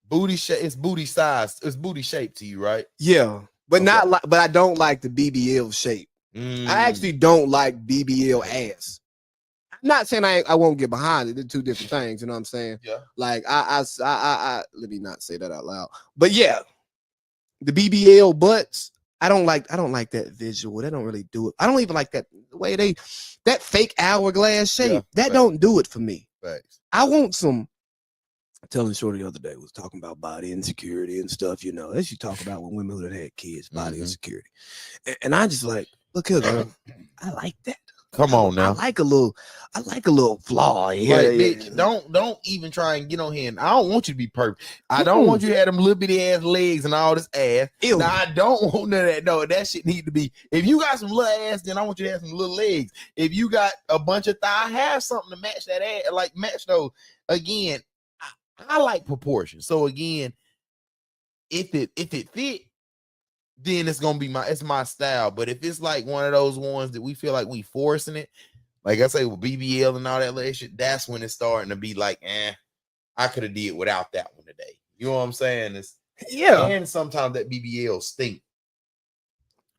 booty shape. It's booty size. It's booty shape to you, right? Yeah, but not like. But I don't like the BBL shape. I actually don't like BBL ass. I'm not saying I won't get behind it. They're two different things. You know what I'm saying? Yeah. Like I let me not say that out loud. But yeah, the BBL butts. I don't like that visual. They don't really do it. I don't even like that the way that fake hourglass shape. Yeah, that facts. don't do it for me. Facts. I want some. Telling Shorty the other day was talking about body insecurity and stuff. You know, as you talk about when women that had kids, body insecurity, and I just like. Look here, girl. I like that. Come on now. I like a little flaw. Yeah, like, yeah. bitch, don't even try and get on here. And I don't want you to be perfect. I don't want you to have them little bitty ass legs and all this ass. Ew. Now, I don't want none of that. No, that shit need to be. If you got some little ass, then I want you to have some little legs. If you got a bunch of thigh, have something to match that ass. Like match those. Again, I like proportion. So again, if it fit. Then it's gonna be my style. But if it's like one of those ones that we feel like we forcing it, like I say with BBL and all that little shit, that's when it's starting to be like, I could have did without that one today. You know what I'm saying? And sometimes that BBL stink.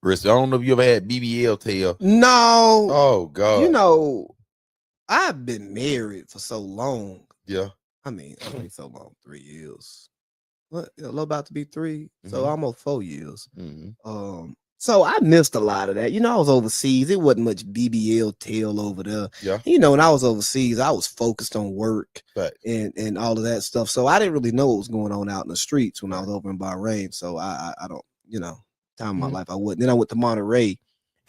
Chris, I don't know if you ever had BBL tail. No. Oh God. You know, I've been married for so long. Yeah. I mean so long, 3 years. What about to be 3, so almost 4 years. So I missed a lot of that. You know, I was overseas. It wasn't much BBL tail over there. Yeah. You know, when I was overseas, I was focused on work and all of that stuff. So I didn't really know what was going on out in the streets when I was over in Bahrain. So I don't, you know, time of my life I wouldn't. Then I went to Monterey.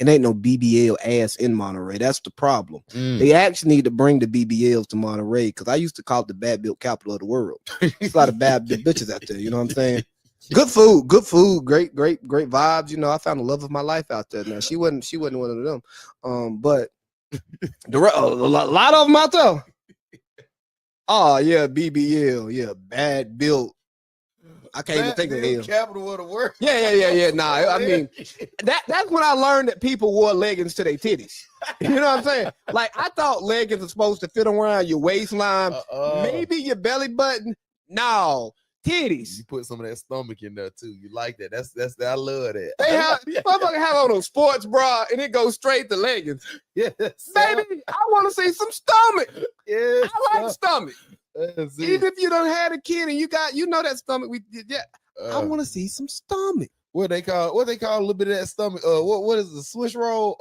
And ain't no BBL ass in Monterey. That's the problem. They actually need to bring the BBLs to Monterey because I used to call it the bad built capital of the world. There's a lot of bad bitches out there. You know what I'm saying? Good food, great vibes. You know, I found the love of my life out there. Now she wasn't one of them. But a lot of them out there. Oh yeah, BBL, yeah, bad built. I can't even think of the capital of the world. Yeah. Nah, I mean, that's when I learned that people wore leggings to their titties. You know what I'm saying? Like, I thought leggings are supposed to fit around your waistline, maybe your belly button. No, titties. You put some of that stomach in there too. You like that? That's I love that. Motherfucker have on a sports bra and it goes straight to leggings. Yes, baby. I want to see some stomach. Yes, I like stomach. Even if you don't had a kid and you know that stomach, I want to see some stomach. What they call a little bit of that stomach? What is the Swiss roll?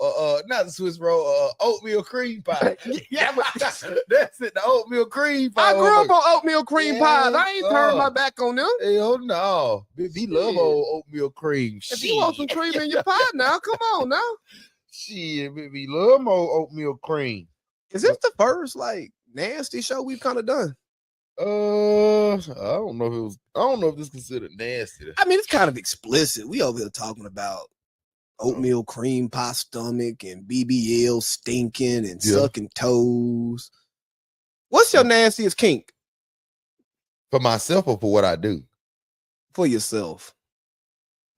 Not the Swiss roll. Oatmeal cream pie. Yeah, but that's it. The oatmeal cream pie. I grew up on oatmeal cream pies. I ain't turned my back on them. Hell no, we love old oatmeal cream. If you want some cream in your pie now, come on now. Shit, we love more oatmeal cream. Is this the first like nasty show we've kind of done? I don't know if this is considered nasty. I mean, it's kind of explicit. We over here talking about oatmeal cream pie stomach and BBL stinking and sucking toes. What's your nastiest kink? For myself or for what I do? For yourself.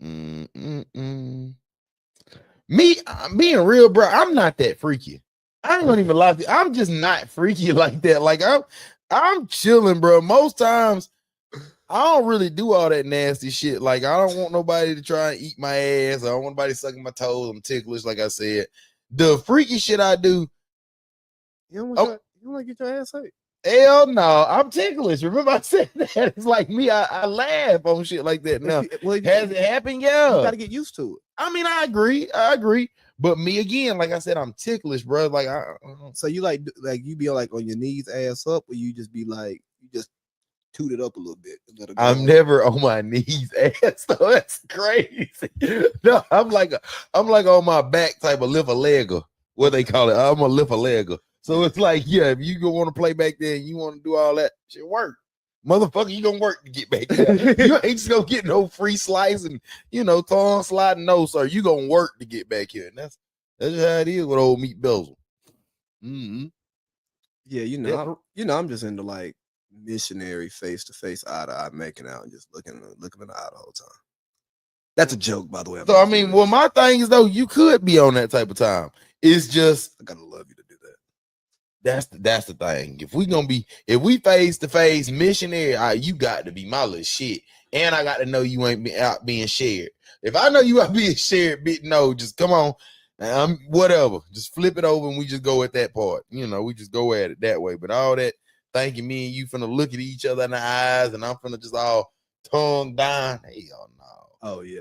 Me, being real, bro, I'm not that freaky. I ain't gonna even lie to you. I'm just not freaky like that. Like I'm chilling, bro. Most times I don't really do all that nasty shit. Like I don't want nobody to try and eat my ass. I don't want nobody sucking my toes. I'm ticklish, like I said. The freaky shit I do. You don't want to get your ass ate? Hell no, I'm ticklish. Remember I said that? It's like me. I laugh on shit like that. Now, has it happened? Yeah. You got to get used to it. I mean, I agree. But me again, like I said, I'm ticklish, bro. Like so you like you be like on your knees, ass up, or you just be like you just toot it up a little bit. I'm never on my knees, ass. So that's crazy. No, I'm like on my back type of lift a legger. What they call it? I'm a lift a legger. So it's like, yeah, if you want to play back there and you want to do all that shit, work. Motherfucker, you gonna work to get back there. You ain't just gonna get no free slice and tongue sliding, no, sir. You gonna work to get back here. And that's just how it is with old meat bezel. Mm-hmm. Yeah, I'm just into like missionary face to face, eye to eye, making out and just looking in the eye the whole time. That's a joke, by the way. So I mean, well, my thing is though, you could be on that type of time. It's just I gotta love you to do that. That's the thing. If we face to face missionary, you got to be my little shit, and I got to know you ain't out being shared. If I know you out being shared, no, just come on, whatever, just flip it over and we just go at that part. We just go at it that way. But all that thinking me and you finna look at each other in the eyes, and I'm finna just all tongue down. Hell no. Oh yeah.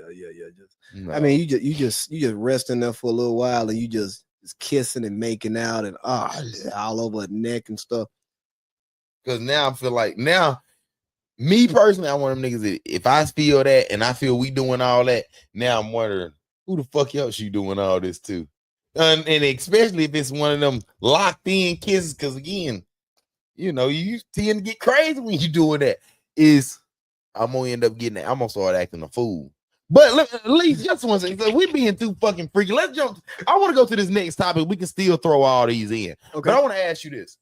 Just no. I mean, you just resting there for a little while, and you just kissing and making out and all over her neck and stuff. Because now I feel like me personally, I'm one of them niggas that if I feel that and I feel we doing all that, now I'm wondering who the fuck else you doing all this to, and especially if it's one of them locked in kisses. Because again, you tend to get crazy when you doing that. I'm gonna end up getting. I'm gonna start acting a fool. But at least just one second. So we being too fucking freaky. Let's jump. I want to go to this next topic. We can still throw all these in. Okay. But I want to ask you this.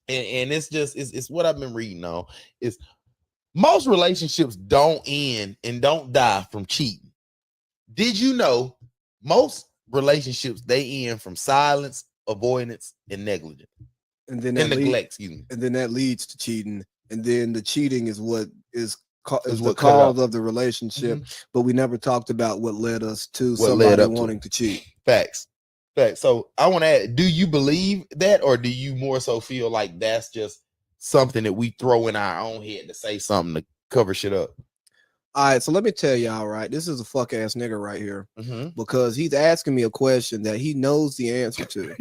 And it's what I've been reading on. Is most relationships don't end and don't die from cheating. Did you know most relationships they end from silence, avoidance, and negligence? And then neglect, excuse me. And then that leads to cheating. And then the cheating is what is the cause of the relationship, but we never talked about what led us to somebody wanting to cheat. Facts. So I want to add, do you believe that, or do you more so feel like that's just something that we throw in our own head to say something to cover shit up? All right, so let me tell y'all, right? This is a fuck ass nigga right here, because he's asking me a question that he knows the answer to.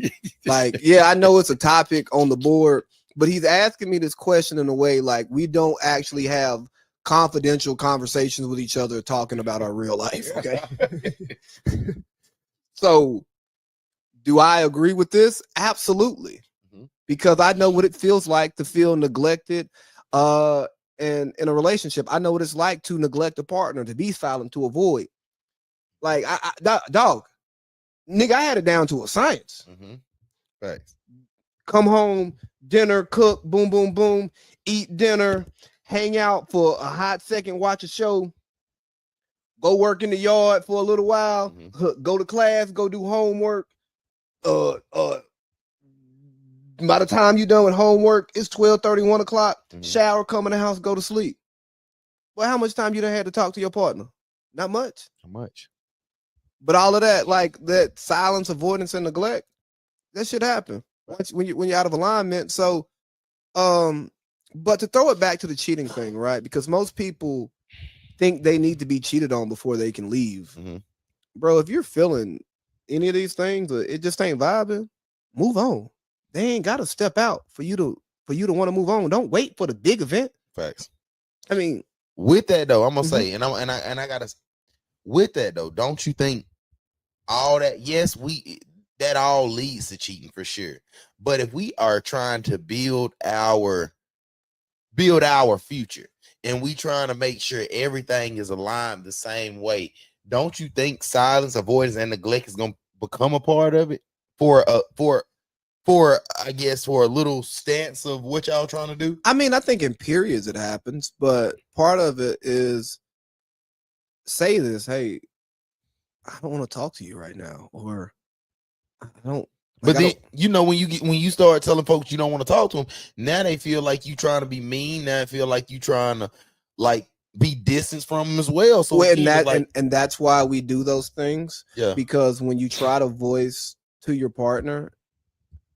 Like, yeah, I know it's a topic on the board, but he's asking me this question in a way like we don't actually have confidential conversations with each other talking about our real life. Okay. So do I agree with this? Absolutely. Because I know what it feels like to feel neglected. And in a relationship, I know what it's like to neglect a partner, to be silent, to avoid. Like dog, nigga, I had it down to a science. Thanks. Come home, dinner, cook, boom, boom, boom, eat dinner, hang out for a hot second, watch a show, go work in the yard for a little while, go to class, go do homework. By the time you're done with homework, it's 12:30, 1 o'clock, shower, come in the house, go to sleep. Well, how much time you done had to talk to your partner? Not much. Not much. But all of that, like that silence, avoidance, and neglect, that should happen when you're out of alignment. So But to throw it back to the cheating thing, right? Because most people think they need to be cheated on before they can leave. Mm-hmm. Bro, if you're feeling any of these things, or it just ain't vibing, move on. They ain't got to step out for you to want to move on. Don't wait for the big event. Facts. I mean, with that though, I'm gonna Mhm. say, and I gotta. With that though, don't you think all that? Yes, that all leads to cheating for sure. But if we are trying to build our future, and we trying to make sure everything is aligned the same way, don't you think silence, avoidance, and neglect is gonna become a part of it for I guess for a little stance of what y'all trying to do? I mean, I think in periods it happens, but part of it is say this, hey, I don't want to talk to you right now, or I don't. But then when you start telling folks you don't want to talk to them, now they feel like you trying to be mean. Now they feel like you trying to like be distanced from them as well. So and that's why we do those things. Yeah. Because when you try to voice to your partner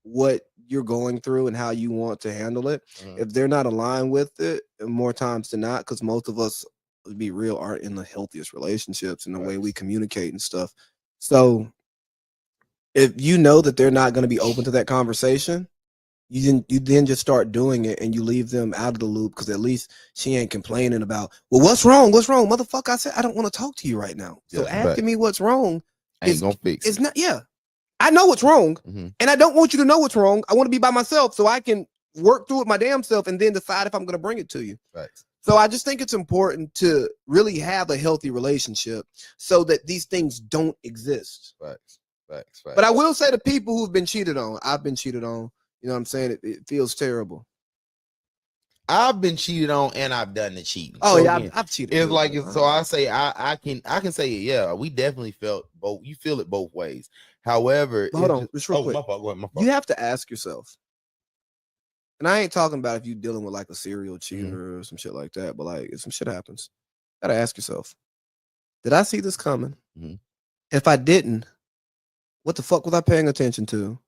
what you're going through and how you want to handle it, if they're not aligned with it, more times than not, because most of us, to be real, aren't in the healthiest relationships in the way we communicate and stuff. So if you know that they're not going to be open to that conversation, you then just start doing it and you leave them out of the loop, because at least she ain't complaining about, well, what's wrong, motherfucker. I said I don't want to talk to you right now. So asking me what's wrong ain't gonna fix it. It's not. Yeah, I know what's wrong, and I don't want you to know what's wrong. I want to be by myself so I can work through it my damn self and then decide if I'm going to bring it to you. Right. So I just think it's important to really have a healthy relationship so that these things don't exist. Facts. But I will say, the people who've been cheated on, I've been cheated on. You know what I'm saying? It feels terrible. I've been cheated on and I've done the cheating. Oh, so yeah, again, I've cheated. It's like so I say I can say it. Yeah, we definitely felt both. You feel it both ways. However, hold on, just real quick. My fault. You have to ask yourself, and I ain't talking about if you're dealing with like a serial cheater or some shit like that, but like if some shit happens, you gotta ask yourself, did I see this coming? If I didn't, what the fuck was I paying attention to?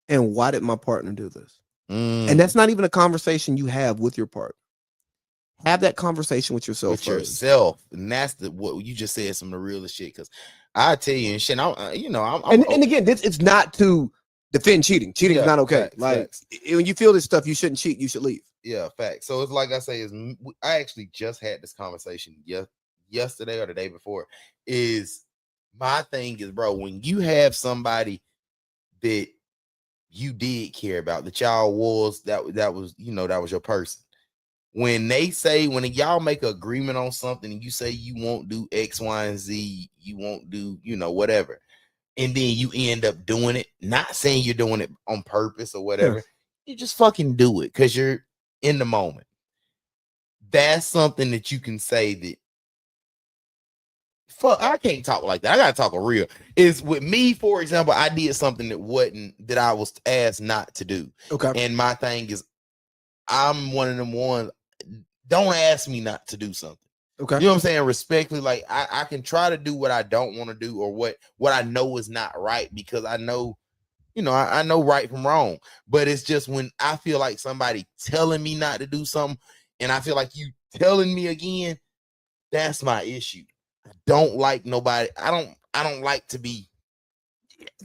And why did my partner do this? And that's not even a conversation you have with your partner. Have that conversation with yourself first. And that's what you just said, some of the realest shit. Because I tell you and shit, and again, it's not to defend cheating. Cheating is not okay. Facts. When you feel this stuff, you shouldn't cheat. You should leave. Yeah, facts. So it's like I say, I actually just had this conversation yesterday or the day before. Is my thing is, bro, when you have somebody that you did care about, that y'all was that was that was your person. When y'all make an agreement on something and you say you won't do X, Y, and Z, you won't do whatever, and then you end up doing it, not saying you're doing it on purpose or whatever, you just fucking do it because you're in the moment. That's something that you can say that. Fuck, I can't talk like that. I gotta talk real. Is with me, for example, I did something that I was asked not to do. Okay. And my thing is, I'm one of them ones. Don't ask me not to do something. Okay. You know what I'm saying? Respectfully, like I can try to do what I don't want to do or what I know is not right, because I know, I know right from wrong. But it's just when I feel like somebody telling me not to do something, and I feel like you telling me again, that's my issue. I don't like nobody. I don't like to be,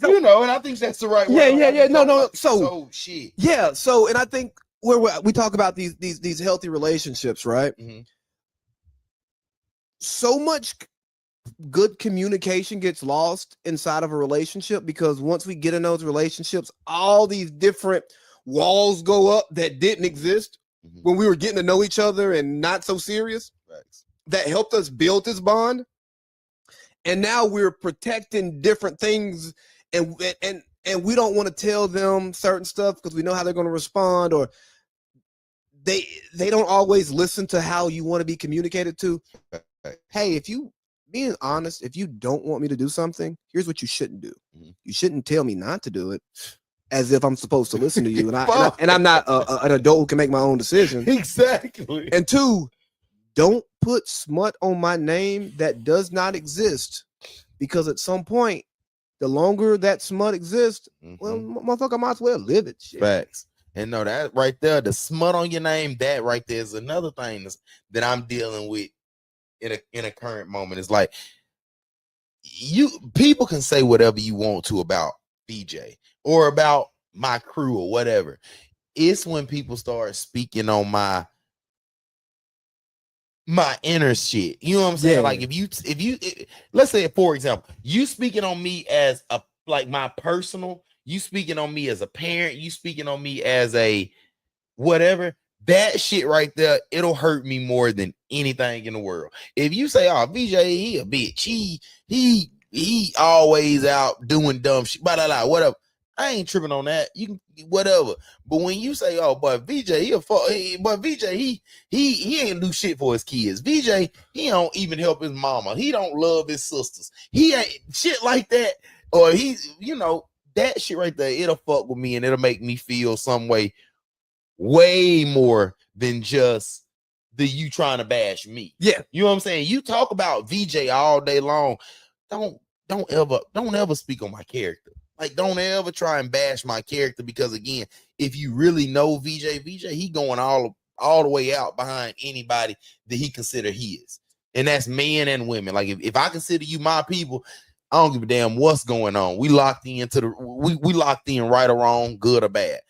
and I think that's the right way. Yeah. No. Like, so shit. Yeah. So, and I think where we talk about these healthy relationships, right? So much good communication gets lost inside of a relationship, because once we get in those relationships, all these different walls go up that didn't exist when we were getting to know each other and not so serious. That helped us build this bond. And now we're protecting different things, and we don't want to tell them certain stuff because we know how they're going to respond, or they don't always listen to how you want to be communicated to. Hey, if you being honest, if you don't want me to do something, here's what you shouldn't do. You shouldn't tell me not to do it as if I'm supposed to listen to you. And I'm not an adult who can make my own decisions. Exactly. And two, don't put smut on my name that does not exist, because at some point, the longer that smut exists, well, motherfucker, I might as well live it. Shit. Facts. And no, that right there, the smut on your name, that right there is another thing that I'm dealing with in a current moment. It's like people can say whatever you want to about BJ or about my crew or whatever. It's when people start speaking on my inner shit. You know what I'm saying? Yeah. Like if you let's say, for example, you speaking on me as a like my personal, you speaking on me as a parent, you speaking on me as a whatever, that shit right there, it'll hurt me more than anything in the world. If you say, oh, VJ, he a bitch, he always out doing dumb shit, blah, blah, blah, whatever. I ain't tripping on that. You can whatever. But when you say, oh, but VJ, he ain't do shit for his kids. VJ, he don't even help his mama. He don't love his sisters. He ain't shit like that. Or he's, that shit right there, it'll fuck with me and it'll make me feel some way more than just you trying to bash me. Yeah. You know what I'm saying? You talk about VJ all day long. Don't ever speak on my character. Like, don't ever try and bash my character, because again, if you really know VJ, he going all the way out behind anybody that he consider he is. And that's men and women. Like if I consider you my people, I don't give a damn what's going on. We locked into we locked in, right or wrong, good or bad.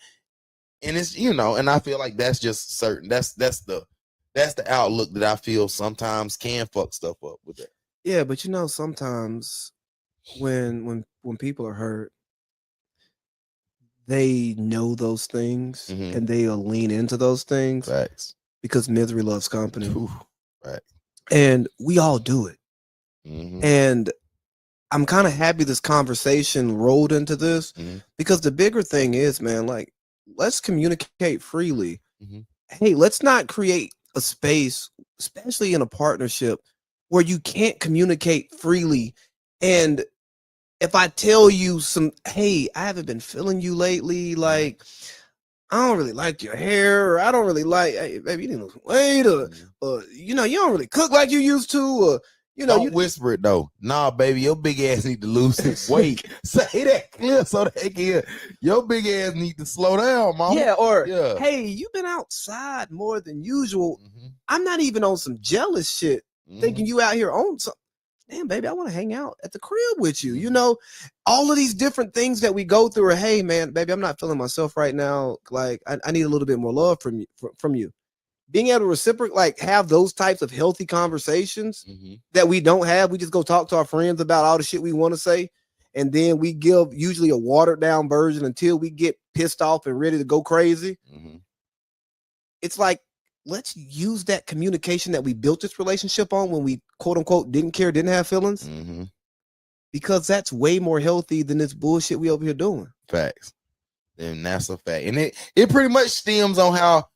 And it's, and I feel like that's just certain. That's the outlook that I feel sometimes can fuck stuff up with that. Yeah, but sometimes when people are hurt, they know those things and they'll lean into those things. Facts. Because misery loves company. Ooh, right. And we all do it. And I'm kind of happy this conversation rolled into this, because the bigger thing is, man, like, let's communicate freely. Hey, let's not create a space, especially in a partnership, where you can't communicate freely. And if I tell you hey, I haven't been feeling you lately, like, I don't really like your hair, or I don't really like, hey, baby, you need to lose weight, or you don't really cook like you used to, or don't whisper it though. Nah, baby, your big ass need to lose some weight. Say that clear so they can. Your big ass need to slow down, mama. Yeah, hey, you've been outside more than usual. I'm not even on some jealous shit, thinking you out here on something. Damn, baby, I want to hang out at the crib with you. All of these different things that we go through are, hey, man, baby, I'm not feeling myself right now. Like, I need a little bit more love from you. Being able to reciprocate, like, have those types of healthy conversations that we don't have. We just go talk to our friends about all the shit we want to say. And then we give usually a watered down version until we get pissed off and ready to go crazy. It's like, let's use that communication that we built this relationship on when we, quote unquote, didn't care, didn't have feelings. Because that's way more healthy than this bullshit we over here doing. Facts. And that's a fact. And it pretty much stems on how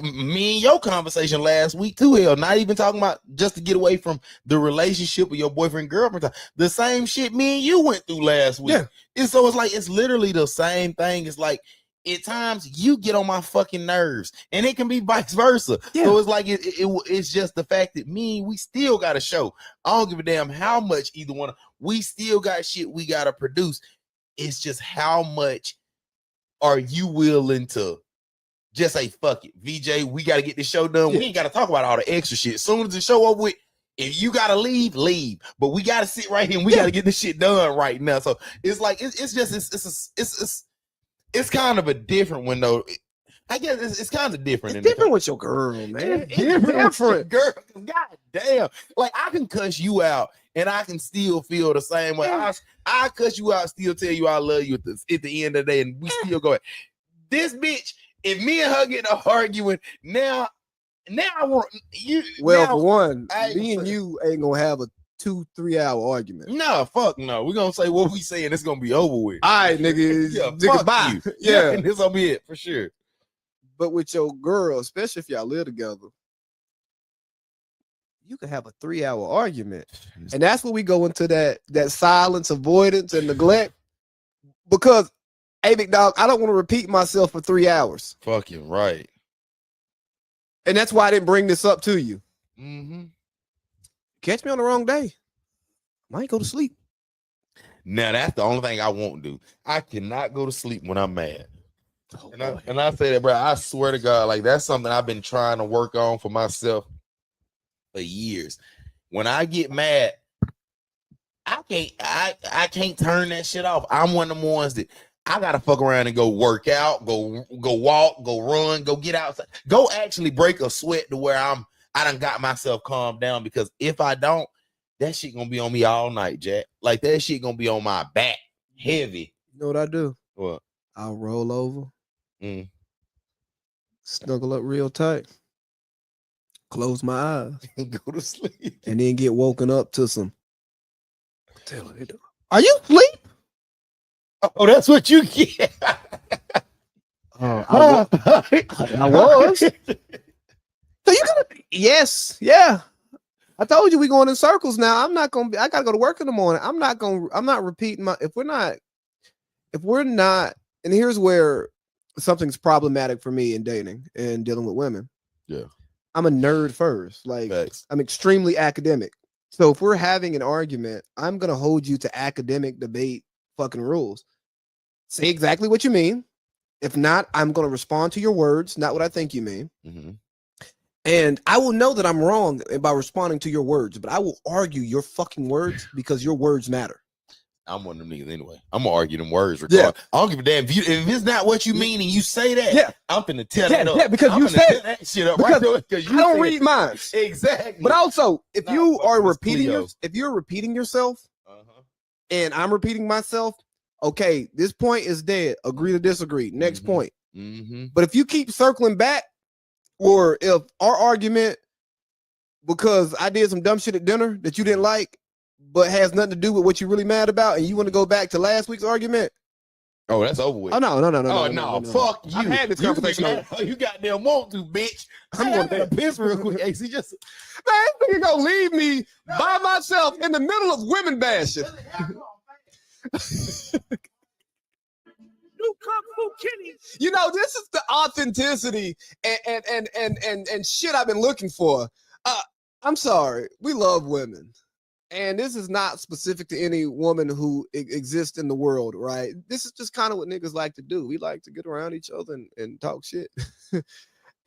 me and your conversation last week too. Hell, not even talking about just to get away from the relationship with your boyfriend, girlfriend. The same shit me and you went through last week. Yeah. And so it's like, it's literally the same thing. It's like, at times you get on my fucking nerves, and it can be vice versa. Yeah. So it's like it's just the fact that we still got a show. I don't give a damn how much either one. We still got shit we gotta produce. It's just how much are you willing to just say, fuck it, VJ, we got to get this show done. We ain't got to talk about all the extra shit. As soon as the show over with, if you got to leave. But we got to sit right here and we got to get this shit done right now. So it's like, it's kind of a different one though. I guess it's kind of different. It's different with your girl, man. It's different. Girl, god damn. Like, I can cuss you out and I can still feel the same way. I cuss you out, still tell you I love you at the end of the day, and we still go. This bitch, if me and her get arguing, now I want you. Well, for one, me and you ain't gonna have a 2-3 hour argument. No, fuck no. We're gonna say what we say and it's gonna be over with. All right, nigga. Nigga, bye. Yeah, and this will be it for sure. But with your girl, especially if y'all live together, you can have a 3-hour argument. And that's when we go into that silence, avoidance, and neglect. Because, hey, big dog, I don't want to repeat myself for 3 hours. Fucking right. And that's why I didn't bring this up to you. Catch me on the wrong day, I might go to sleep. Now, that's the only thing I won't do. I cannot go to sleep when I'm mad. And I say that, bro. I swear to God, like that's something I've been trying to work on for myself for years. When I get mad, I can't turn that shit off. I'm one of them ones that I gotta fuck around and go work out, go walk, go run, go get outside, go actually break a sweat to where I done got myself calmed down, because if I don't, that shit gonna be on me all night, Jack. Like that shit gonna be on my back heavy. You know what I do? What? I'll roll over, snuggle up real tight, close my eyes, and go to sleep, and then get woken up to some. Are you asleep? Oh, that's what you get. I was. So you gonna? Yes, yeah. I told you we going in circles now. I'm not gonna be. I gotta go to work in the morning. I'm not repeating my. If we're not, and here's where something's problematic for me in dating and dealing with women. Yeah, I'm a nerd first. Like Facts. I'm extremely academic. So if we're having an argument, I'm gonna hold you to academic debate fucking rules. Say exactly what you mean. If not, I'm gonna respond to your words, not what I think you mean. And I will know that I'm wrong by responding to your words, but I will argue your fucking words because your words matter. I'm one of them niggas anyway. I'm gonna argue them words. Yeah. I don't give a damn if it's not what you mean and you say that. Yeah, I'm finna tell that up. Yeah, because you said that shit up right there. Because I don't read minds. Exactly. But also, if you are repeating if you're repeating yourself, and I'm repeating myself, okay, this point is dead. Agree to disagree. Next point. But if you keep circling back, or if our argument, because I did some dumb shit at dinner that you didn't like, but has nothing to do with what you're really mad about, and you want to go back to last week's argument. Oh, that's over with. Oh, no. Oh, no. Fuck you. I've had this conversation. You goddamn want to, bitch. I'm going to piss real quick. Hey, see, just man, you're gonna leave me by myself in the middle of women bashing. You know, this is the authenticity and shit I've been looking for. I'm sorry, we love women, and this is not specific to any woman who exists in the world, right? This is just kind of what niggas like to do. We like to get around each other and talk shit,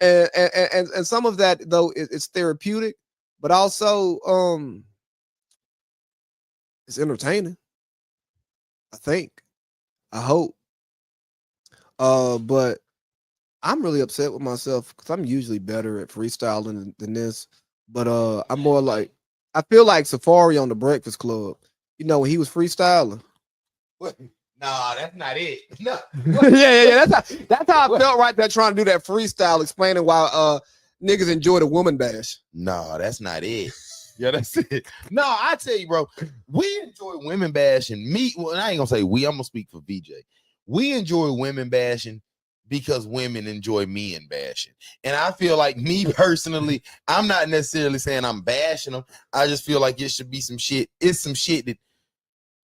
and some of that though it's therapeutic, but also it's entertaining. I hope. But I'm really upset with myself because I'm usually better at freestyling than this. But I'm more like, I feel like Safari on the Breakfast Club. You know, when he was freestyling. What? Nah, that's not it. No. yeah. That's how I felt right there trying to do that freestyle, explaining why niggas enjoy the woman bash. No, that's not it. Yeah, that's it. No, I tell you, bro, we enjoy women bashing. Well, I ain't gonna say we. I'm gonna speak for VJ. We enjoy women bashing because women enjoy men bashing. And I feel like me personally, I'm not necessarily saying I'm bashing them. I just feel like it should be some shit. It's some shit that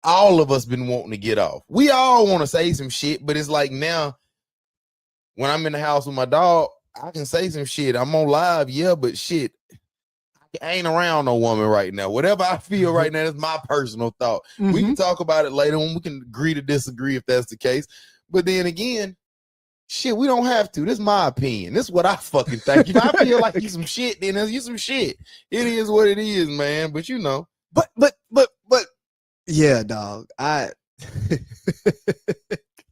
all of us been wanting to get off. We all want to say some shit, but it's like now when I'm in the house with my dog, I can say some shit. I'm on live, yeah, but shit, I ain't around no woman right now. Whatever I feel right now, that's my personal thought. We can talk about it later when we can agree to disagree if that's the case. But then again, shit, we don't have to. This is my opinion. This is what I fucking think. If I feel like you some shit, then you some shit. It is what it is, man. But you know. But yeah, dog.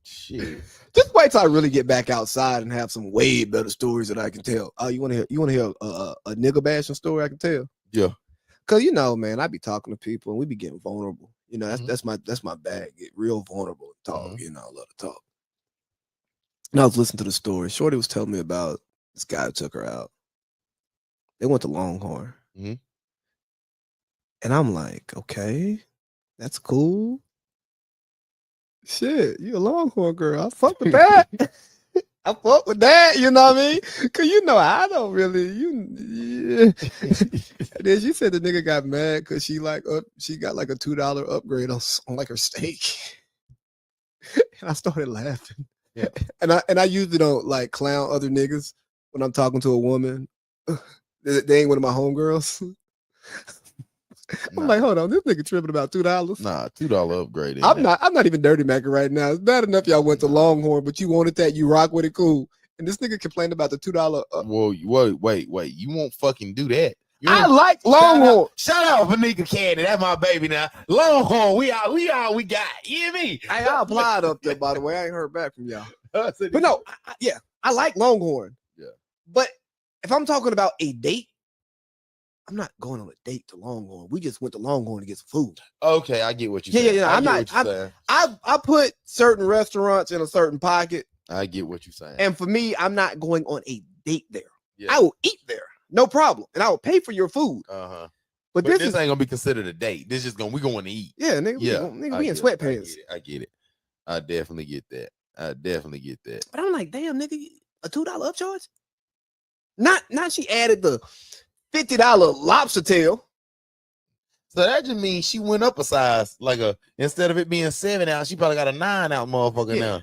Shit. Just wait till I really get back outside and have some way better stories that I can tell. Oh, you want to hear a nigga bashing story I can tell? Yeah. Cause you know, man, I be talking to people and we be getting vulnerable. You know, that's my bag. Get real vulnerable and talk. You know, I love to talk. And I was listening to the story. Shorty was telling me about this guy who took her out. They went to Longhorn. And I'm like, okay, that's cool. Shit, you a Longhorn girl. I fuck with that. I fuck with that, you know what I mean? Cause you know I don't really And then she said the nigga got mad because she got like a $2 upgrade on like her steak. And I started laughing. Yeah. And I usually don't like clown other niggas when I'm talking to a woman. They ain't one of my homegirls. I'm like, hold on, this nigga tripping about $2. Nah, $2 upgrade. I'm not even dirty macking right now. It's bad enough y'all went to Longhorn, but you wanted that, you rock with it, cool. And this nigga complained about the $2. Well, wait. You won't fucking do that. I like Longhorn. Shout out Vanika Candy. That's my baby now. Longhorn, we got. You hear me? Hey, I applied up there, by the way. I ain't heard back from y'all. But no, I like Longhorn. Yeah. But if I'm talking about a date, I'm not going on a date to Longhorn. We just went to Longhorn to get some food. Okay, I get what you're saying. Yeah. I put certain restaurants in a certain pocket. I get what you're saying. And for me, I'm not going on a date there. Yeah. I will eat there. No problem. And I will pay for your food. Uh-huh. But this ain't gonna be considered a date. This just we going to eat. Yeah, nigga. We in sweatpants. I get it. I definitely get that. But I'm like, damn, nigga, a $2 upcharge? Not she added the $50 lobster tail. So that just means she went up a size. Instead of it being 7 ounce, she probably got a 9 ounce motherfucker now.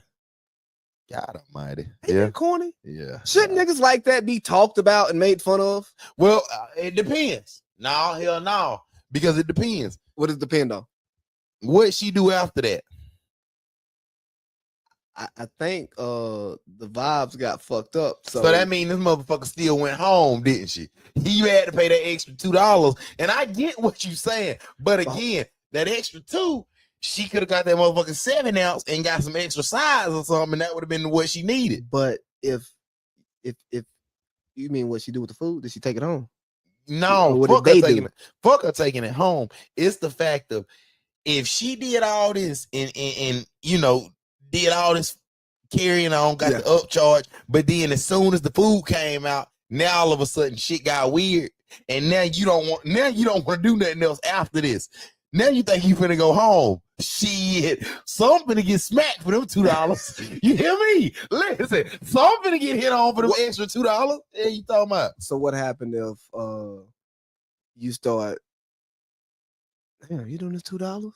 God almighty. Ain't that corny? Yeah. Shouldn't niggas like that be talked about and made fun of? Well, it depends. No, hell no. Because it depends. What does it depend on? What she do after that? I think the vibes got fucked up. So that means this motherfucker still went home, didn't she? You had to pay that extra $2. And I get what you're saying. But again, that extra $2, she could have got that motherfucking 7 ounce and got some extra size or something, and that would have been what she needed. But if you mean what she do with the food, did she take it home? No, fuck her taking it home. It's the fact of if she did all this and did all this carrying on, got the upcharge, but then as soon as the food came out, now all of a sudden shit got weird, and now you don't want to do nothing else after this. Now you think you finna go home. Shit, some finna get smacked for them $2. You hear me? Listen, some finna get hit on for them extra $2. Yeah, you talking about? So what happened if you start? Damn, you doing this $2?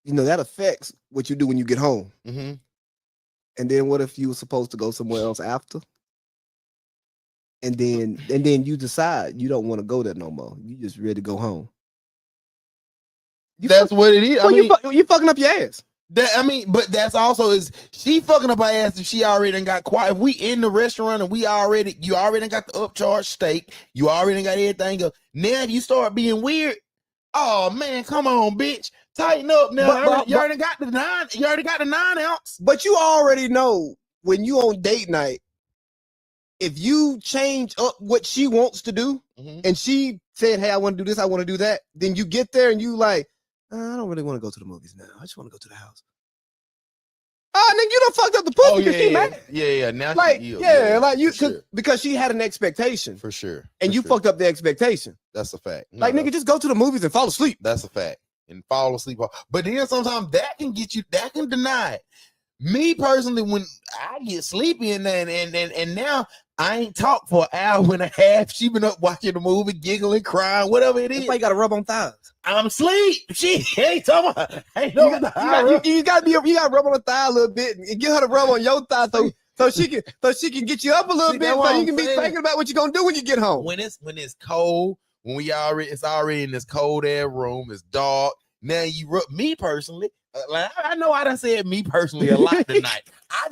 You know that affects what you do when you get home. Mm-hmm. And then what if you were supposed to go somewhere else after? And then you decide you don't want to go there no more. You just ready to go home. That's what it is. Well, you fucking up your ass. But that's also is she fucking up her ass if she already done got quiet. If we in the restaurant and you already got the upcharged steak, you already got everything up. Now if you start being weird, oh man, come on, bitch. Tighten up now. You already got the 9 ounce. But you already know when you on date night, if you change up what she wants to do, and she said, hey, I want to do this, I want to do that, then you get there and you like, I don't really want to go to the movies now. I just want to go to the house. Nigga, you done fucked up the pussy because she mad. Yeah. Now because she had an expectation. For sure. And you fucked up the expectation. That's a fact. Nigga, just go to the movies and fall asleep. That's a fact. And fall asleep. But then sometimes that can deny it. Me personally, when I get sleepy and now I ain't talked for an hour and a half. She been up watching the movie, giggling, crying, whatever it is. That's why you gotta rub on thighs. I'm asleep. She ain't talking about. You gotta rub on the thigh a little bit and get her to rub on your thigh so she can get you up a little bit so you can be thinking about what you're gonna do when you get home. When it's cold, it's already in this cold air room, it's dark. Now you rub me personally. I know I done said me personally a lot tonight.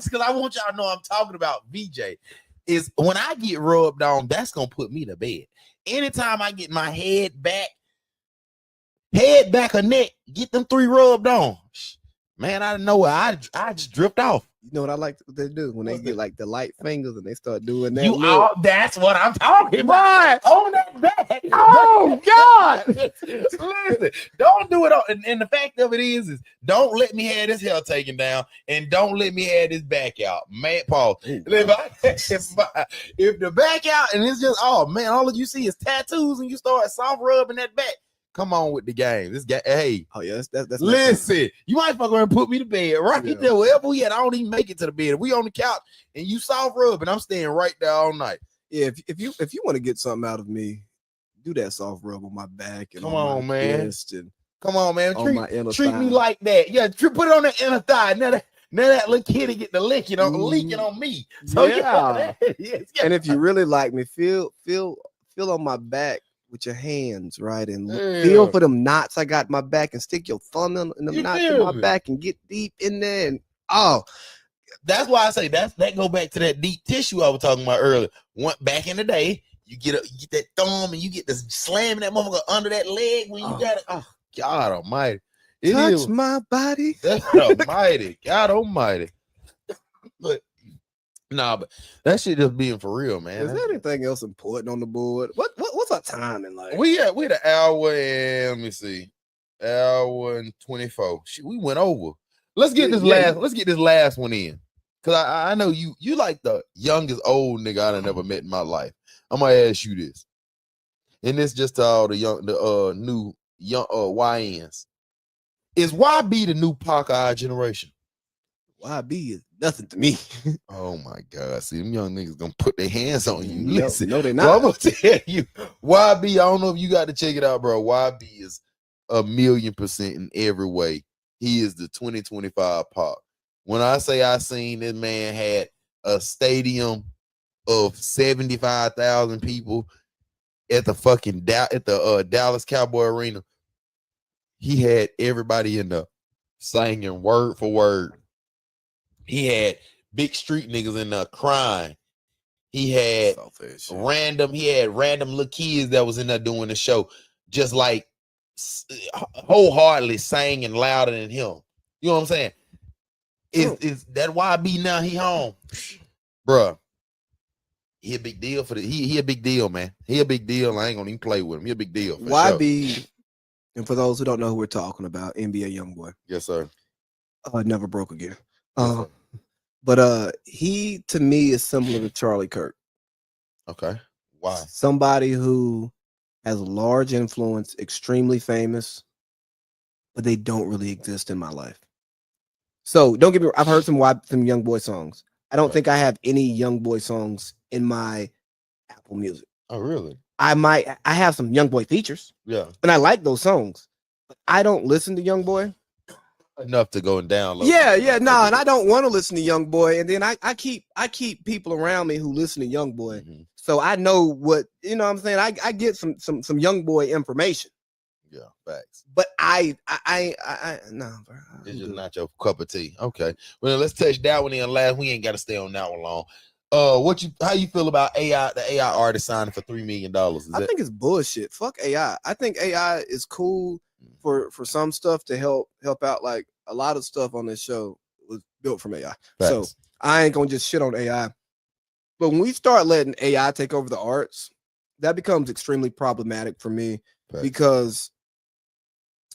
Because I want y'all to know I'm talking about VJ. Is when I get rubbed on, that's gonna put me to bed. Anytime I get my head back or neck, get them 3 rubbed on. Man, I don't know where I just drift off. You know what I like to do when they get like the light fingers and they start doing that. That's what I'm talking about. On that back. Oh God! Listen, don't do it. And the fact of it is don't let me have this hair taken down, and don't let me have this back out. Man, Paul. If the back out and it's just all you see is tattoos, and you start soft rubbing that back. Come on with the game. This guy, hey. Oh, yeah, that's listen, you might fuck around and put me to bed right there. Wherever we at, I don't even make it to the bed. We on the couch and you soft rub, and I'm staying right there all night. Yeah, if you want to get something out of me, do that soft rub on my back and come on, man. Come on, man. Treat me like that. Yeah, put it on the inner thigh. Now that little kitty get the leaking on me. So yeah. And if you really like me, feel on my back with your hands, right? And Yeah. feel for them knots I got in my back and stick your thumb in them You knots in feel my me? back and get deep in there. And oh, That's why I say that go back to that deep tissue I was talking about earlier. Back in the day, you get that thumb and you get this slamming that motherfucker under that leg when you got it. Oh, God Almighty! It touch is my body. that's Almighty, God Almighty. But nah, but that shit just being for real, man. Is there anything else important on the board? What's our timing like? We had an hour and let me see, hour and 24. Shit, we went over. Let's get this last one in. Cause I know you like the youngest old nigga I done never met in my life. I'm gonna ask you this. And this just to all the new young YNs. Is YB the new Pac of our generation? YB is nothing to me. Oh my God. See, them young niggas gonna put their hands on you. Yep, Listen, no, they're well, I'm not. gonna tell you, YB, I don't know if you got to check it out, bro. YB is 1,000,000% in every way. He is the 2025 Pac. When I say I seen this man had a stadium of 75,000 people at the fucking Dallas Cowboy Arena, he had everybody in the singing word for word. He had big street niggas in there crying. He had random little kids that was in there doing the show, just like wholeheartedly singing louder than him. You know what I'm saying? Is that YB now? He home, bruh. He a big deal for the he a big deal, man. He a big deal. I ain't gonna even play with him. He a big deal. YB, sure. And for those who don't know who we're talking about, NBA YoungBoy. Yes, sir. Never broke again. Yes, but he to me is similar to Charlie Kirk. Okay. Why? Somebody who has a large influence, extremely famous, but they don't really exist in my life. So don't get me wrong, I've heard some YoungBoy songs. I don't think I have any YoungBoy songs in my Apple Music. Oh, really? I have some YoungBoy features. Yeah. And I like those songs. But I don't listen to YoungBoy enough to go and download. Yeah, no, and I don't want to listen to YoungBoy. And then I keep people around me who listen to YoungBoy. Mm-hmm. So I know what, you know what I'm saying? I get some YoungBoy information. Yeah, facts. But I no, bro. It's just not your cup of tea. Okay. Well, let's touch that one in last. We ain't got to stay on that one long. How you feel about AI, the AI artist signing for $3 million? I think it's bullshit. Fuck AI. I think AI is cool for some stuff to help out. Like a lot of stuff on this show was built from AI. Facts. So I ain't gonna just shit on AI. But when we start letting AI take over the arts, that becomes extremely problematic for me. Facts. Because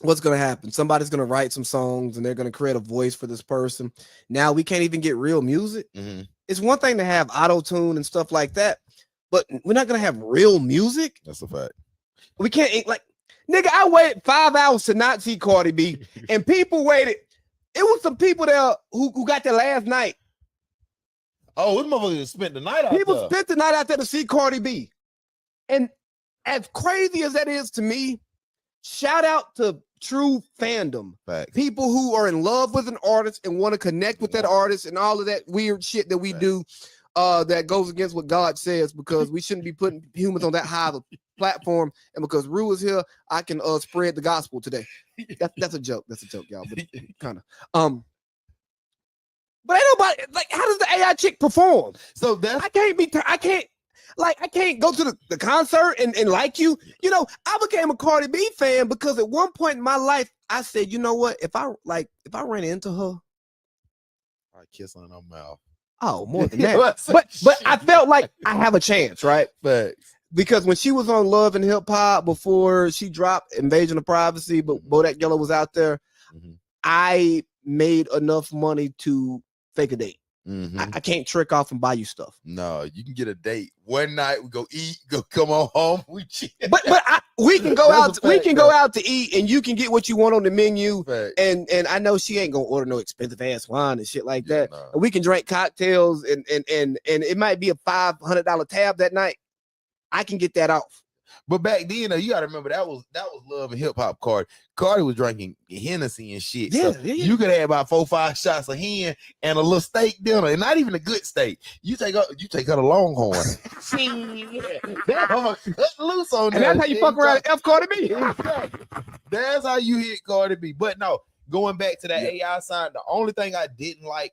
what's going to happen? Somebody's going to write some songs and they're going to create a voice for this person. Now we can't even get real music. Mm-hmm. It's one thing to have auto-tune and stuff like that, but we're not going to have real music. That's a fact. We can't, like, nigga, I waited 5 hours to not see Cardi B, and people waited. It was some people there who got there last night. Oh, this motherfucker spent the night out there. People spent the night out there to see Cardi B. And as crazy as that is to me, shout out to true fandom. Facts. People who are in love with an artist and want to connect with that artist and all of that weird shit that we do that goes against what God says, because we shouldn't be putting humans on that high of a platform. And because Rue is here, I can spread the gospel today. That's a joke. That's a joke, y'all. But kind of. But ain't nobody, like, how does the AI chick perform? So that's I can't go to the concert and like you. You know, I became a Cardi B fan because at one point in my life, I said, you know what? If I ran into her, I kiss on her mouth. Oh, more than that. but I felt like I have a chance, right? Facts. Because when she was on Love and Hip Hop before she dropped Invasion of Privacy, but Bodak Yellow was out there, I made enough money to fake a date. I can't trick off and buy you stuff. No, you can get a date one night. We go eat, go come on home. We chill. But we can go out. We can go out to eat, and you can get what you want on the menu. And I know she ain't gonna order no expensive ass wine and shit like that. No. And we can drink cocktails, and it might be a $500 tab that night. I can get that off. But back then, you gotta remember that was love and hip hop. Cardi was drinking Hennessy and shit. Yeah, so yeah. You could have about 4-5 shots of hen and a little steak dinner, and not even a good steak. You take out a Longhorn. That motherfucker cut loose on And that. that's how you fuck around F Cardi B. Exactly. That's how you hit Cardi B. But no, going back to that AI side, the only thing I didn't like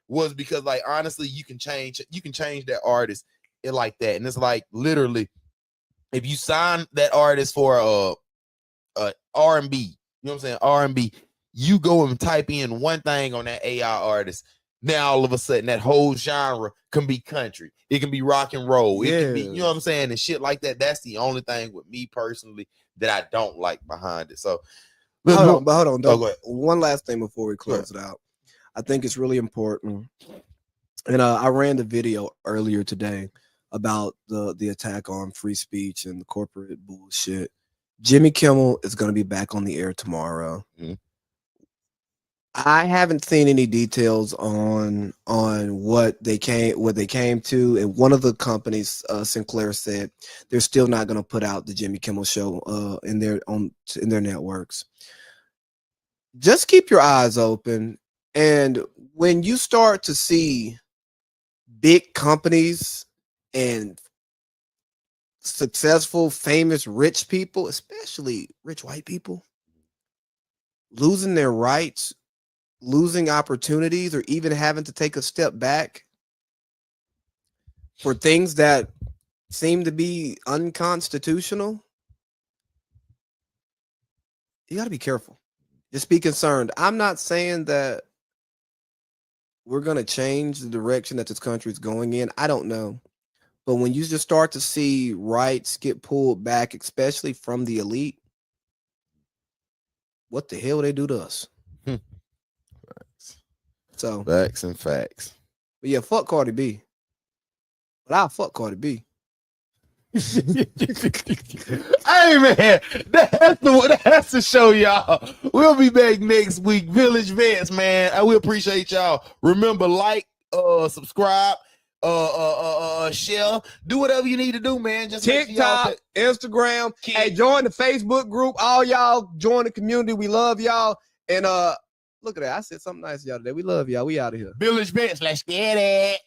was because, like, honestly, you can change that artist like that, and it's like literally, if you sign that artist for R&B, you know what I'm saying, R&B, you go and type in one thing on that AI artist, now all of a sudden that whole genre can be country, it can be rock and roll, it can be, you know what I'm saying, and shit like that. That's the only thing with me personally that I don't like behind it. So hold on. go ahead. One last thing before we close it out. I think it's really important. And I ran the video earlier today about the attack on free speech and the corporate bullshit. Jimmy Kimmel is going to be back on the air tomorrow. Mm-hmm. I haven't seen any details on what they came to, and one of the companies, Sinclair, said they're still not going to put out the Jimmy Kimmel show in their networks. Just keep your eyes open, and when you start to see big companies and successful, famous, rich people, especially rich white people, losing their rights, losing opportunities, or even having to take a step back for things that seem to be unconstitutional, you got to be careful. Just be concerned. I'm not saying that we're going to change the direction that this country is going in. I don't know. But when you just start to see rights get pulled back, especially from the elite, what the hell they do to us? So Facts and facts. But yeah, fuck Cardi B. But I'll fuck Cardi B. Hey man, that's the show, y'all. We'll be back next week. Village Vets, man. I will appreciate y'all. Remember, like, subscribe, share, do whatever you need to do, man. Just TikTok, Instagram. Hey, join the Facebook group. All y'all join the community. We love y'all. And look at that. I said something nice to y'all today. We love y'all. We out of here. Village Vets, let's get it.